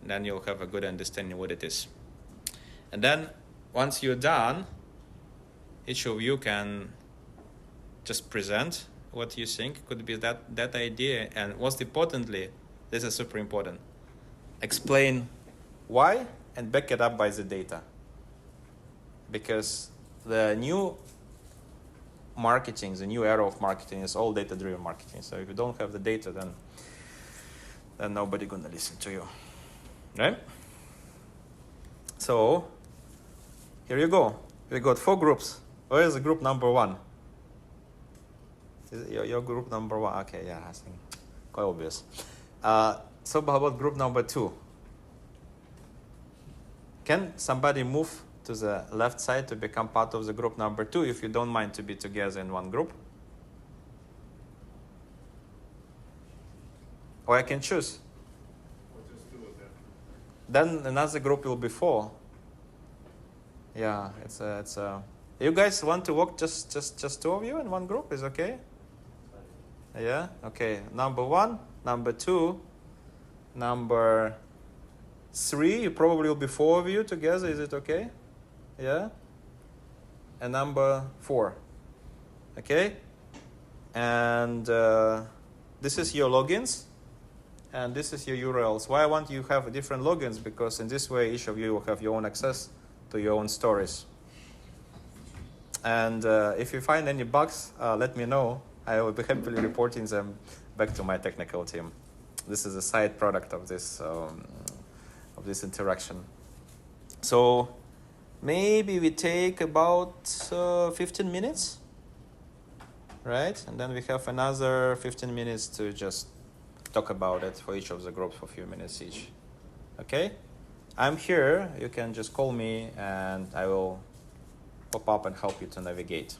Then you'll have a good understanding what it is. And then once you're done, each of you can just present what you think could be that idea. And most importantly, this is super important, explain why and back it up by the data. Because the new marketing, the new era of marketing is all data-driven marketing. So if you don't have the data, then nobody gonna listen to you, right? So here you go. We got 4 groups. Where is the group number 1? Is it your group number 1? Okay, yeah, I think quite obvious. So how about group number 2? Can somebody move to the left side to become part of the group number 2 if you don't mind to be together in one group? Or I can choose. Or just 2 of them. Then another group will be 4. Yeah, it's a. You guys want to work just 2 of you in one group? Is okay? Yeah. Okay. Number 1, number 2, number 3. You probably will be 4 of you together. Is it okay? Yeah. And number 4. Okay. And this is your logins, and this is your URLs. Why I want you to have different logins? Because in this way, each of you will have your own access to your own stories. And if you find any bugs, let me know. I will be happily reporting them back to my technical team. This is a side product of this interaction. So maybe we take about 15 minutes, right? And then we have another 15 minutes to just talk about it for each of the groups for a few minutes each. Okay? I'm here. You can just call me and I will pop up and help you to navigate.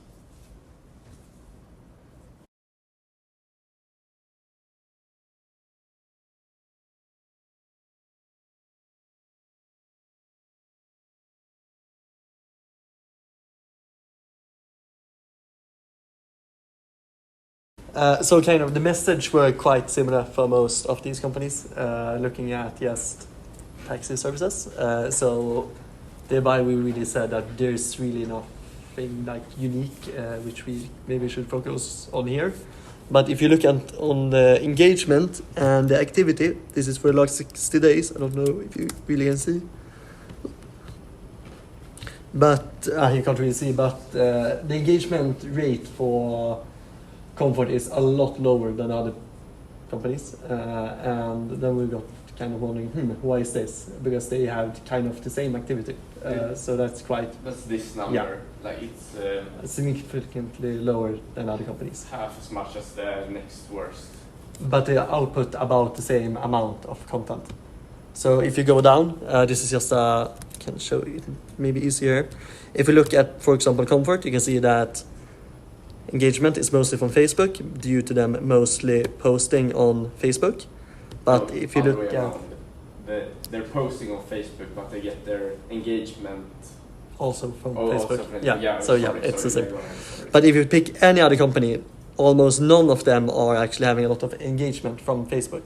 So kind of the message were quite similar for most of these companies, looking at just taxi services. So thereby we really said that there's really nothing like unique, which we maybe should focus on here. But if you look at on the engagement and the activity, this is for the last 60 days. I don't know if you really can see. But you can't really see, but the engagement rate for Comfort is a lot lower than other companies, and then we got kind of wondering, why is this? Because they have kind of the same activity, so that's quite. That's this number, yeah. Like it's significantly lower than other companies. half as much as the next worst. But they output about the same amount of content. So if you go down, this is just I can show you maybe easier. If you look at, for example, Comfort, you can see that engagement is mostly from Facebook due to them mostly posting on Facebook. But if you look at they're posting on Facebook, but they get their engagement also from also Facebook. from, Yeah, it's the same. Go ahead. But if you pick any other company, almost none of them are actually having a lot of engagement from Facebook.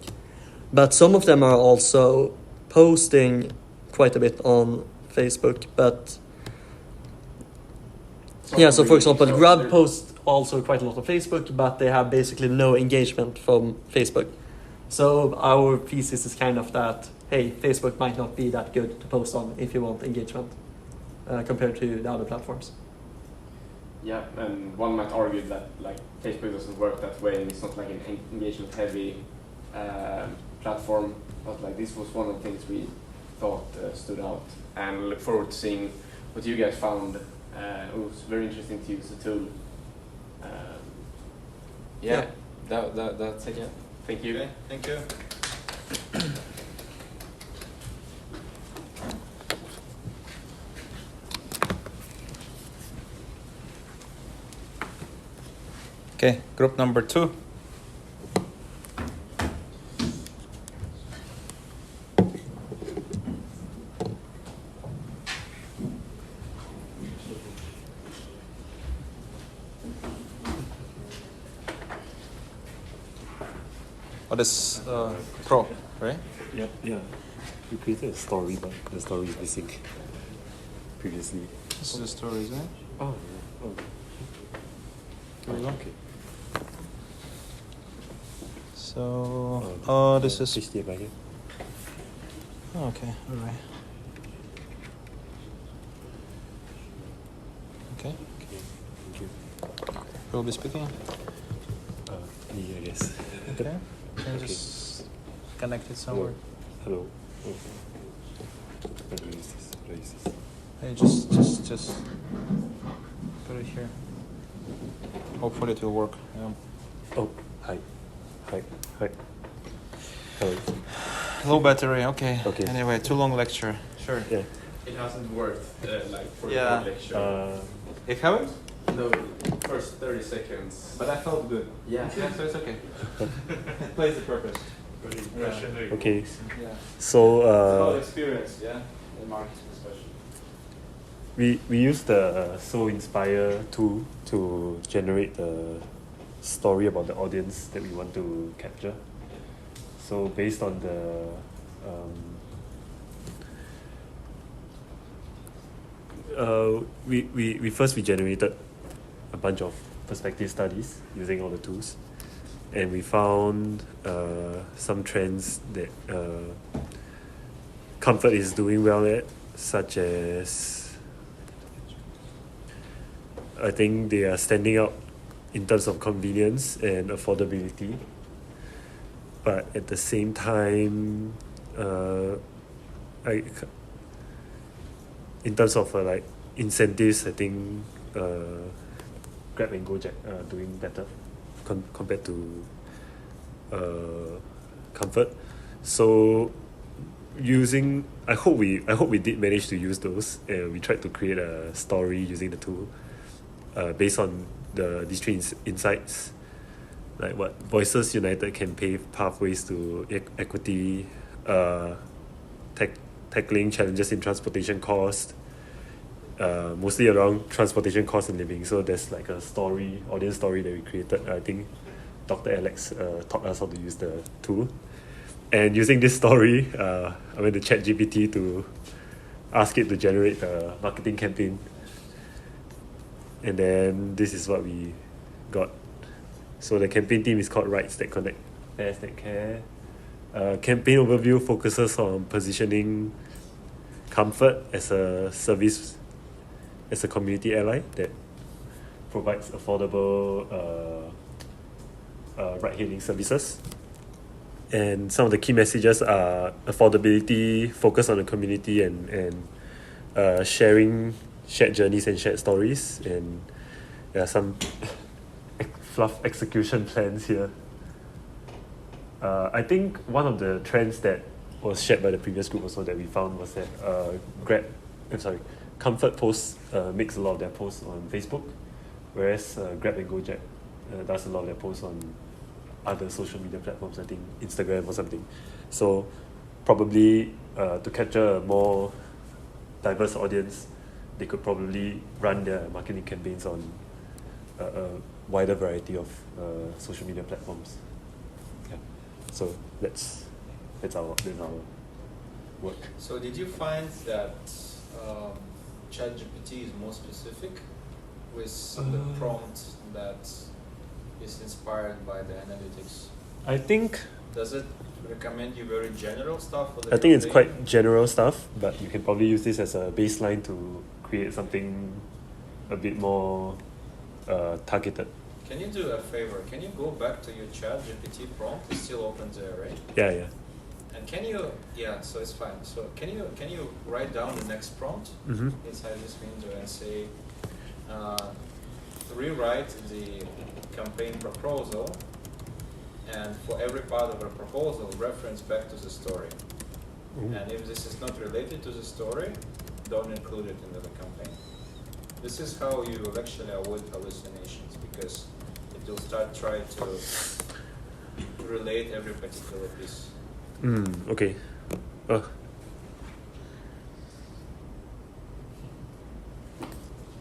But some of them are also posting quite a bit on Facebook. But so for example, Grab posts also quite a lot of Facebook, but they have basically no engagement from Facebook. So our thesis is kind of that, hey, Facebook might not be that good to post on if you want engagement compared to the other platforms. Yeah, and one might argue that like Facebook doesn't work that way, and it's not like an engagement-heavy platform. But like this was one of the things we thought stood out, and look forward to seeing what you guys found. It was very interesting to use the tool. That's it. Yeah. Thank you. Okay, thank you. Okay, group number 2. What is Prof, right? Yeah. We created a story, but the story is missing previously. This is the story, isn't it? Oh, Here we go. okay. So, this is. HTML here. Oh, okay, alright. Okay, Okay, thank you. who will be speaking? Me, I guess. Okay, can you just connect it somewhere? Hello. Oh. How do I use this? How do I use this? Hey, just put it here. Hopefully it will work. Yeah. Oh, hi. Hello. Low battery, okay. Okay. Anyway, too long lecture. Sure. Yeah. It hasn't worked like for Yeah. the lecture. It haven't? No, first 30 seconds. But I felt good. Yeah. Yeah, so it's okay. It plays the purpose. Okay. Yeah. So experience, yeah? In marketing especially. we use the So Inspire tool to generate the story about the audience that we want to capture. So based on the we generated a bunch of perspective studies using all the tools, and we found some trends that Comfort is doing well at, such as I think they are standing out in terms of convenience and affordability. But at the same time, in terms of like incentives, I think Grab and Gojek are doing better compared to Comfort. So I hope we did manage to use those, and we tried to create a story using the tool based on these three insights, like what Voices United can pave pathways to equity, tackling challenges in transportation cost, mostly around transportation cost and living. So there's like a audience story that we created. I think Dr. Aleks taught us how to use the tool. And using this story, I went to ChatGPT to ask it to generate a marketing campaign. And then this is what we got. So the campaign team is called Rights That Connect, Pairs That Care. Campaign overview focuses on positioning Comfort as a service, as a community ally that provides affordable ride-hailing services. And some of the key messages are affordability, focus on the community, and shared journeys and shared stories. And there are some fluff execution plans here. I think one of the trends that was shared by the previous group also that we found was that Comfort posts makes a lot of their posts on Facebook, whereas Grab and Gojek does a lot of their posts on other social media platforms, I think Instagram or something. So probably to capture a more diverse audience, they could probably run their marketing campaigns on a wider variety of social media platforms. Yeah. So that's our work. So did you find that ChatGPT is more specific with the prompt that is inspired by the analytics? I think. Does it recommend you very general stuff? For the I think it's quite general stuff, but you can probably use this as a baseline to create something a bit more targeted. Can you do a favor? Can you go back to your ChatGPT prompt? It's still open there, right? Yeah. And can you? Yeah, so it's fine. So can you write down the next prompt inside this window and say, rewrite the campaign proposal, and for every part of a proposal, reference back to the story. Ooh. And if this is not related to the story, don't include it in the campaign. This is how you will actually avoid hallucinations, because it will start trying to relate every particular piece. Okay.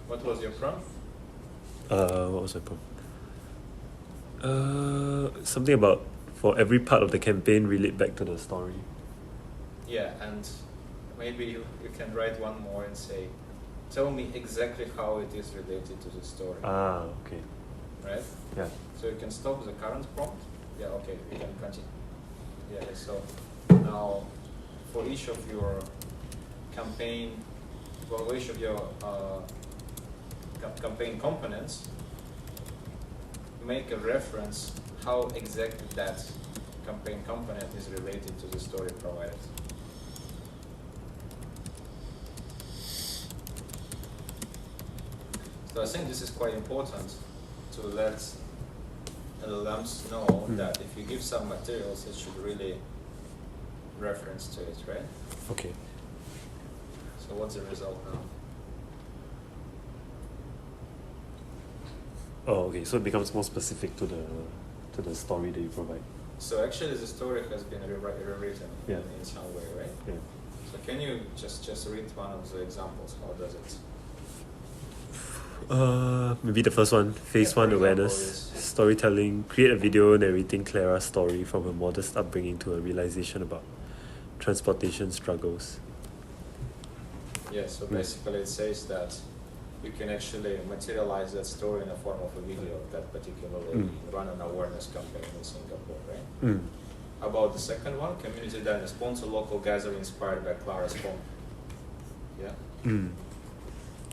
What was your prompt? What was my prompt? Something about for every part of the campaign relate back to the story. Yeah, and maybe you can write one more and say, tell me exactly how it is related to the story. Okay. Right? Yeah. So you can stop the current prompt. Yeah, okay, we can continue. Yeah, so now for each of your campaign, for each of your campaign components, make a reference how exactly that campaign component is related to the story provided. So I think this is quite important to let LLMs know that if you give some materials, it should really reference to it, right? Okay. So what's the result now? Oh, okay. So it becomes more specific to the story that you provide. So actually, the story has been rewritten in some way, right? Yeah. So can you just read one of the examples? How does it? Maybe the first one, phase one awareness, storytelling, create a video narrating Clara's story from her modest upbringing to a realization about transportation struggles. Yeah, so basically it says that you can actually materialize that story in the form of a video of that particular lady, run an awareness campaign in Singapore, right? About the second one, community dinner, sponsor local gathering inspired by Clara's home. Yeah?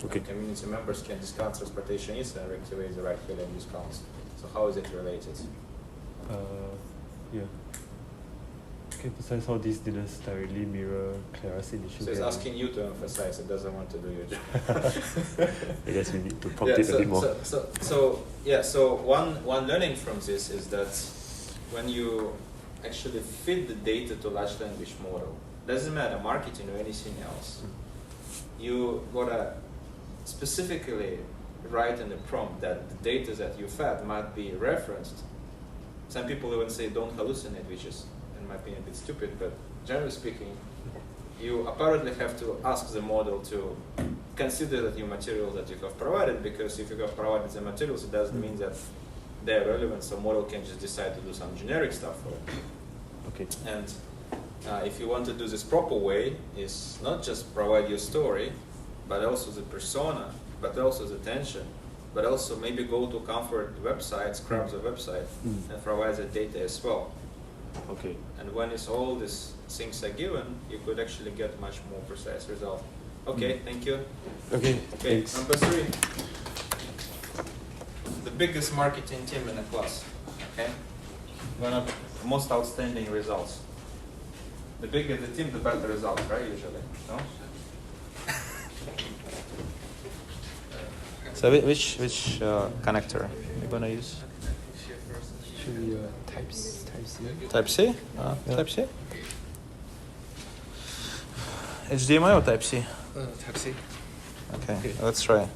Okay. Community members can discount transportation fees and activate the right filling discounts. So how is it related? Yeah. Okay, besides how these didn't directly mirror Clara's initial. So it's asking you to emphasize, it doesn't want to do your job. I guess we need to prompt it a bit more. So one learning from this is that when you actually feed the data to large language model, doesn't matter marketing or anything else, you gotta specifically write in the prompt that the data that you fed might be referenced. Some people even say don't hallucinate, which is, in my opinion, a bit stupid, but generally speaking, you apparently have to ask the model to consider that your materials that you have provided, because if you have provided the materials, it doesn't mean that they're relevant, so model can just decide to do some generic stuff for it. Okay. And if you want to do this proper way, is not just provide your story, but also the persona, but also the tension, but also maybe go to Comfort website, scrub the website, and provide the data as well. Okay. And when it's all these things are given, you could actually get much more precise result. Okay, thank you. Okay, Okay, thanks. number 3. The biggest marketing team in the class. Okay, one of the most outstanding results. The bigger the team, the better results, right? Usually, no. So which connector are you gonna use? Should be Type C. Type C? Type C? HDMI or Type C? Type C. Okay, let's try.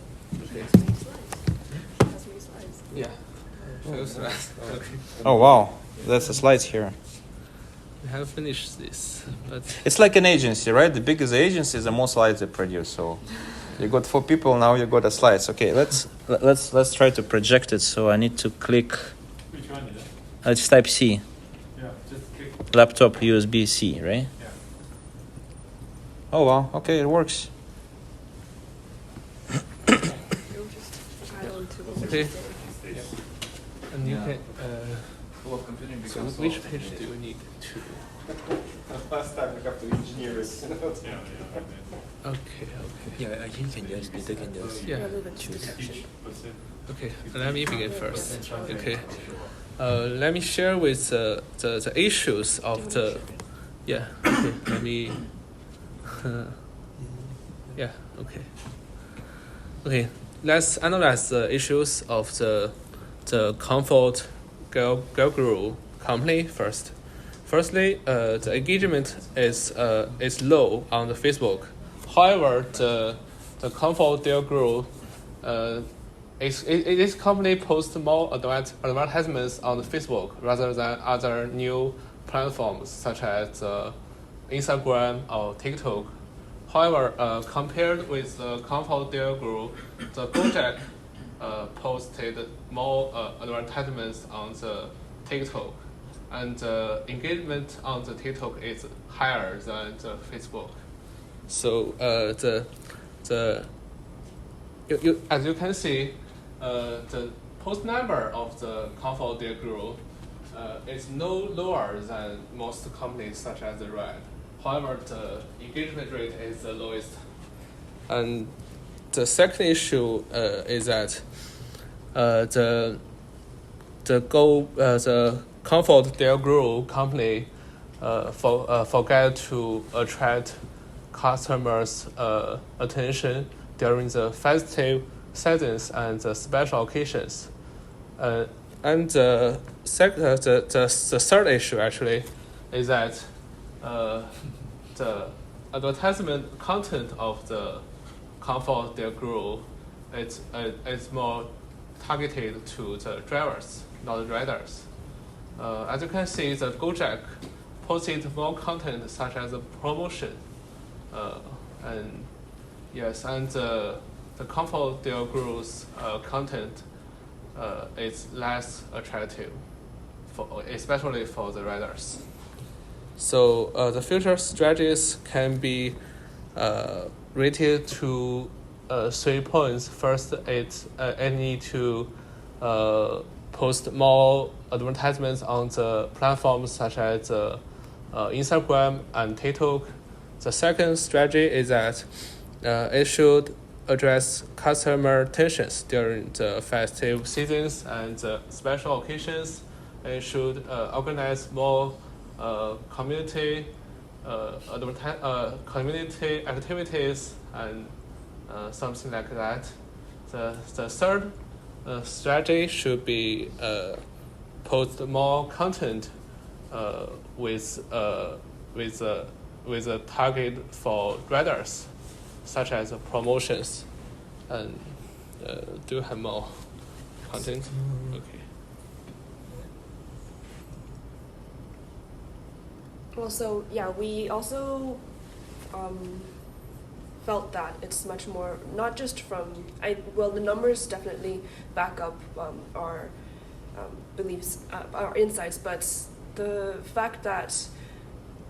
Yeah. Oh wow, that's the slides here. We have finished this, but It's like an agency, right? The bigger the agency, the more slides they produce. So you got 4 people, now you got the slides. Okay, let's try to project it. So I need to click. Which one is it? It's Type C. Yeah, just click. Laptop USB-C, right? Yeah. Oh wow, okay, it works. okay. And you can. So which page do you need to? Last time we have to engineer it. Okay. Yeah, I think you can just Yeah. choose. Okay. Let me begin first. Okay. Let me share with the issues of the. Yeah. Okay. Let me. Yeah. Okay. Okay. Let's analyze the issues of the Comfort DelGro company first. Firstly, the engagement is low on the Facebook. However, the Comfort DelGro, this company posts more advertisements on the Facebook rather than other new platforms such as Instagram or TikTok. However, compared with the Comfort DelGro, the project posted more advertisements on the TikTok, and engagement on the TikTok is higher than the Facebook. So as you can see, the post number of the Comfort DelGro is no lower than most companies such as the Red. However, the engagement rate is the lowest. And the second issue is that the Comfort DelGro company forget to attract customers' attention during the festive seasons and the special occasions. And the third issue actually is that the advertisement content of the Comfort DelGro it's more targeted to the drivers, not the riders. As you can see, the Gojek posted more content such as a promotion, and the Comfort DelGro's content is less attractive, especially for the riders. So the future strategies can be rated to 3 points. First, I need to post more advertisements on the platforms such as Instagram and TikTok. The second strategy is that it should address customer tensions during the festive seasons and special occasions, and should organize more community community activities and something like that. The third strategy should be post more content with a target for riders, such as promotions, and do you have more content? Okay. Well, so yeah, we also felt that it's much more, not just from, the numbers definitely back up our beliefs, our insights, but the fact that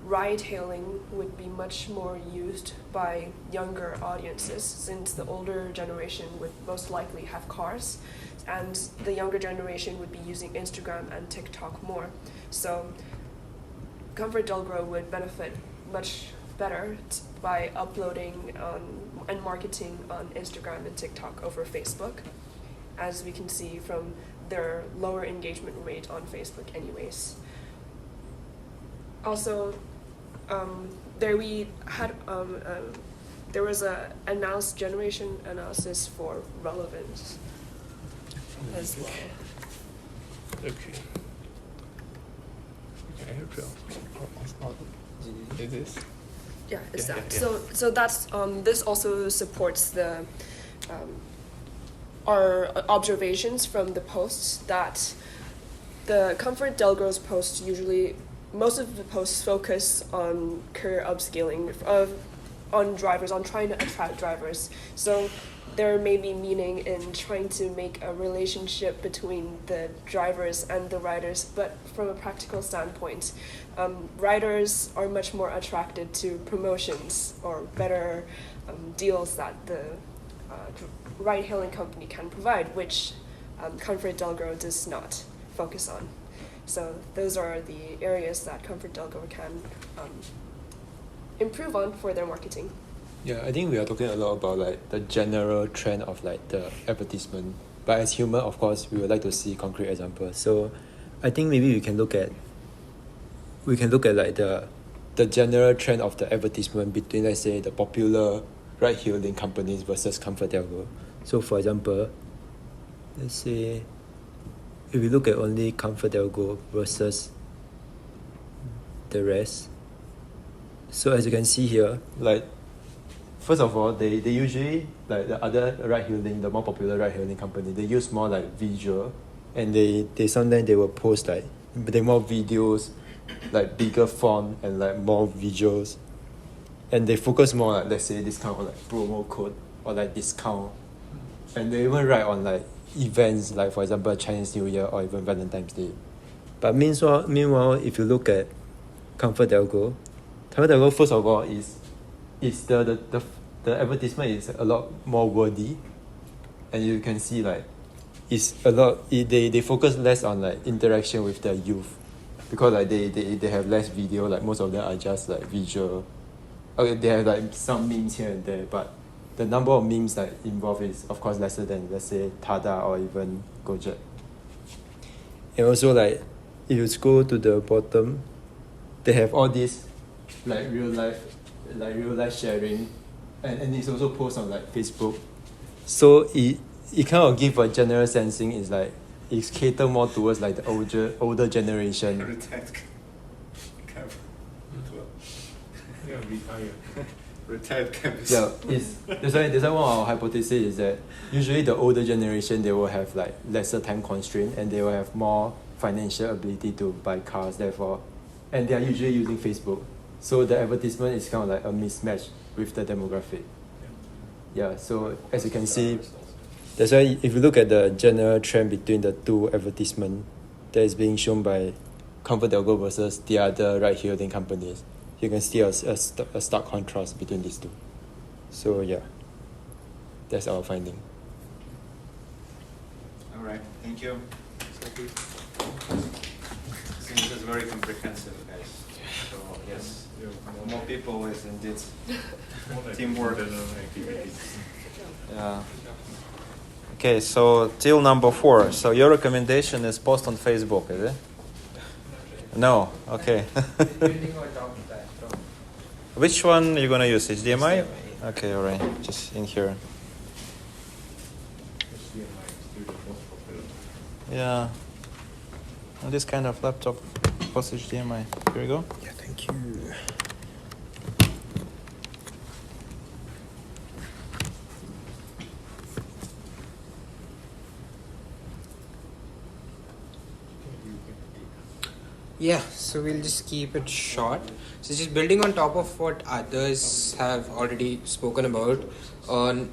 ride-hailing would be much more used by younger audiences, since the older generation would most likely have cars, and the younger generation would be using Instagram and TikTok more. So Comfort DelGro would benefit much better by uploading and marketing on Instagram and TikTok over Facebook, as we can see from their lower engagement rate on Facebook anyways. Also, there was a announced generation analysis for relevance as well. Okay. It is. Yeah, it's that. Yeah. So that's this also supports the our observations from the posts that the Comfort DelGro's posts usually, most of the posts focus on career upskilling on drivers, on trying to attract drivers. So there may be meaning in trying to make a relationship between the drivers and the riders, but from a practical standpoint, riders are much more attracted to promotions or better deals that the ride-hailing company can provide, which Comfort DelGro does not focus on. So those are the areas that Comfort DelGro can improve on for their marketing. Yeah, I think we are talking a lot about like the general trend of like the advertisement. But as human, of course, we would like to see concrete examples. So I think maybe we can look at like the general trend of the advertisement between, let's say, the popular ride-hailing companies versus Comfort DelGro. So for example, let's say if we look at only Comfort DelGro versus the rest. So as you can see here, like first of all, they usually, like the other ride-hailing, the more popular ride-hailing company, they use more like visual, and they sometimes they will post like more videos, like bigger font and like more visuals, and they focus more like, let's say, this kind of like promo code or like discount, and they even write on like events, like for example Chinese New Year or even Valentine's Day. But meanwhile, if you look at Comfort DelGro, first of all is the advertisement is a lot more wordy, and you can see like it's a lot. They focus less on like interaction with the youth, because like they have less video. Like most of them are just like visual. Okay, they have like some memes here and there, but the number of memes that involved is of course lesser than, let's say, Tada or even Gojek. And also like if you scroll to the bottom, they have all these like real life sharing, and it's also posted on like Facebook. So it kind of give a general sensing is like it's catered more towards like the older generation. Retired campus. Yeah, that's why one of our hypotheses is that usually the older generation, they will have like lesser time constraint, and they will have more financial ability to buy cars, therefore, and they are usually using Facebook. So the advertisement is kind of like a mismatch with the demographic. Yeah, so as you can see, that's why if you look at the general trend between the two advertisements that is being shown by Comfort DelGro versus the other ride-hailing companies, you can see a stark contrast between these two. So yeah, that's our finding. All right, thank you. Seems it's very comprehensive, guys. So yes, more people is indeed teamwork. Yeah. Okay, so till number 4. So your recommendation is post on Facebook, is it? No. Okay. Building on top of that. Which one are you gonna use? HDMI? Okay, alright. Just in here. Yeah. On this kind of laptop, post HDMI. Here we go. Yeah, thank you. Yeah, so we'll just keep it short. So just building on top of what others have already spoken about on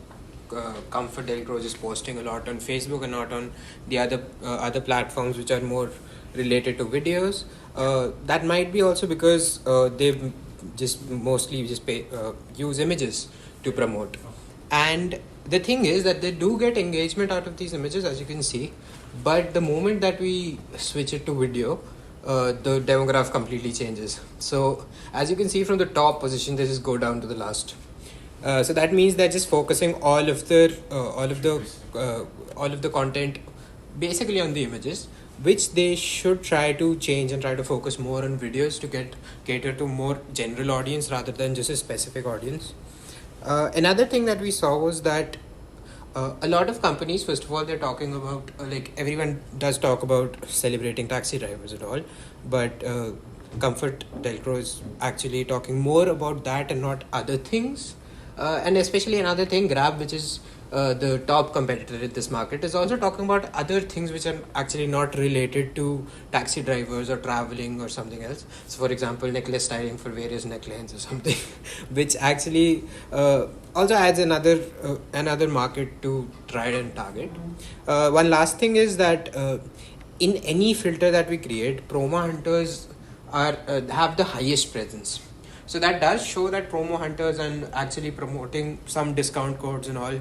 Comfort DelGro, just posting a lot on Facebook and not on the other platforms which are more related to videos. That might be also because they just mostly just use images to promote. And the thing is that they do get engagement out of these images, as you can see. But the moment that we switch it to video, the demograph completely changes. So as you can see from the top position, they just go down to the last. So that means they're just focusing all of the content basically on the images, which they should try to change and try to focus more on videos to cater to more general audience rather than just a specific audience. Another thing that we saw was that a lot of companies, first of all, they're talking about like everyone does talk about celebrating taxi drivers and all, but Comfort DelGro is actually talking more about that and not other things. And especially another thing, Grab, which is the top competitor in this market, is also talking about other things which are actually not related to taxi drivers or traveling or something else. So for example, necklace styling for various necklines or something, which actually also adds another market to try and target. One last thing is that in any filter that we create, promo hunters have the highest presence. So that does show that promo hunters and actually promoting some discount codes and all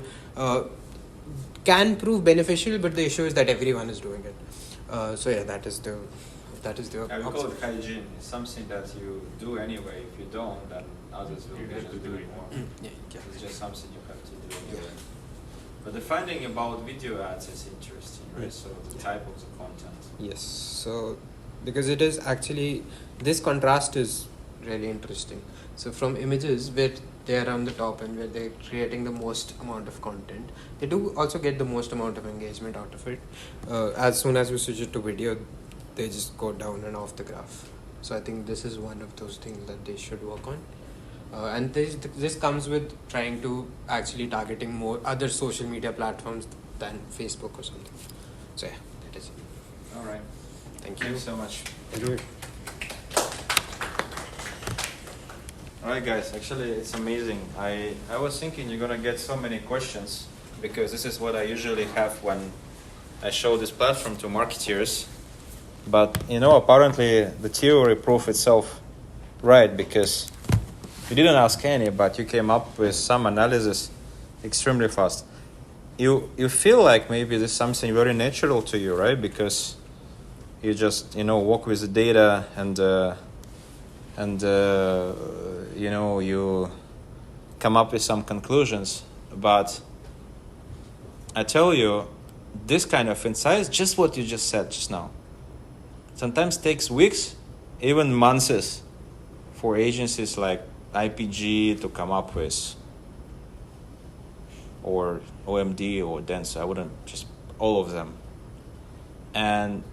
can prove beneficial, but the issue is that everyone is doing it. So yeah, that is the. I would call it hygiene. It's something that you do anyway. If you don't, then others will get to do it more. Yeah. It's just something you have to do anyway. But the finding about video ads is interesting, right? So the type of the content. Yes. So because it is actually, this contrast is really interesting. So from images where they are on the top and where they're creating the most amount of content, they do also get the most amount of engagement out of it. As soon as we switch it to video, they just go down and off the graph. So I think this is one of those things that they should work on. And this comes with trying to actually targeting more other social media platforms than Facebook or something. So yeah, that is it. All right. Thank you. Thanks so much. Thank you. Alright guys, actually it's amazing. I was thinking you're gonna get so many questions because this is what I usually have when I show this platform to marketeers. But apparently the theory proved itself right, because you didn't ask any, but you came up with some analysis extremely fast. You feel like maybe this is something very natural to you, right? Because you just work with the data and you come up with some conclusions. But I tell you, this kind of insights, just what you just said just now, sometimes takes weeks, even months, for agencies like IPG to come up with, or OMD or Dance. I wouldn't just all of them. And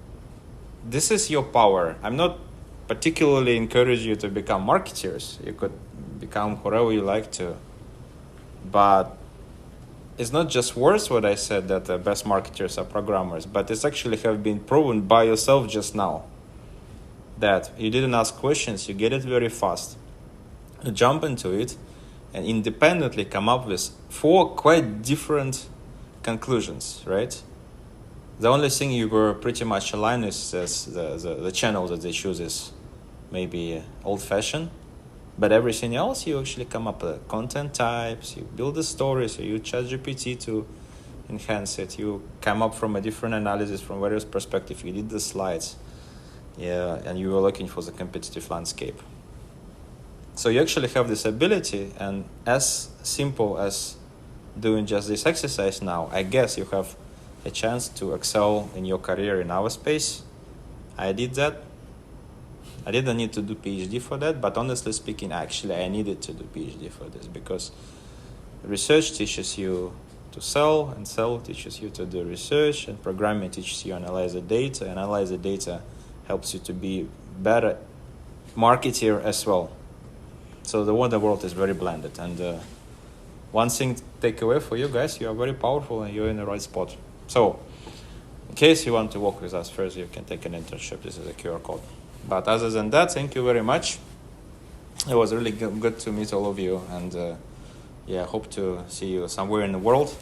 this is your power. I'm not particularly encourage you to become marketers. You could become whoever you like to. But it's not just words what I said that the best marketers are programmers, but it's actually have been proven by yourself just now that you didn't ask questions, you get it very fast. You jump into it and independently come up with 4 quite different conclusions, right? The only thing you were pretty much aligned is the channel that they choose is maybe old-fashioned, but everything else you actually come up with content types, you build the stories, you use ChatGPT to enhance it, you come up from a different analysis from various perspectives, you did the slides, and you were looking for the competitive landscape. So you actually have this ability, and as simple as doing just this exercise now, I guess you have a chance to excel in your career in our space. I did that. I didn't need to do PhD for that, but honestly speaking, actually I needed to do PhD for this, because research teaches you to sell, and sell teaches you to do research, and programming teaches you to analyze the data. Analyze the data helps you to be better marketer as well. So the world is very blended, and one thing to take away for you guys, you are very powerful and you're in the right spot. So in case you want to work with us first, you can take an internship. This is a QR code. But other than that, thank you very much. It was really good to meet all of you, and hope to see you somewhere in the world,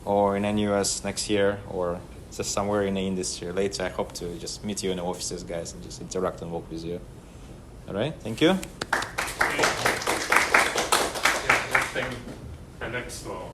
or in NUS next year, or just somewhere in the industry later. I hope to just meet you in the offices, guys, and just interact and work with you. All right, thank you. Thank Aleks.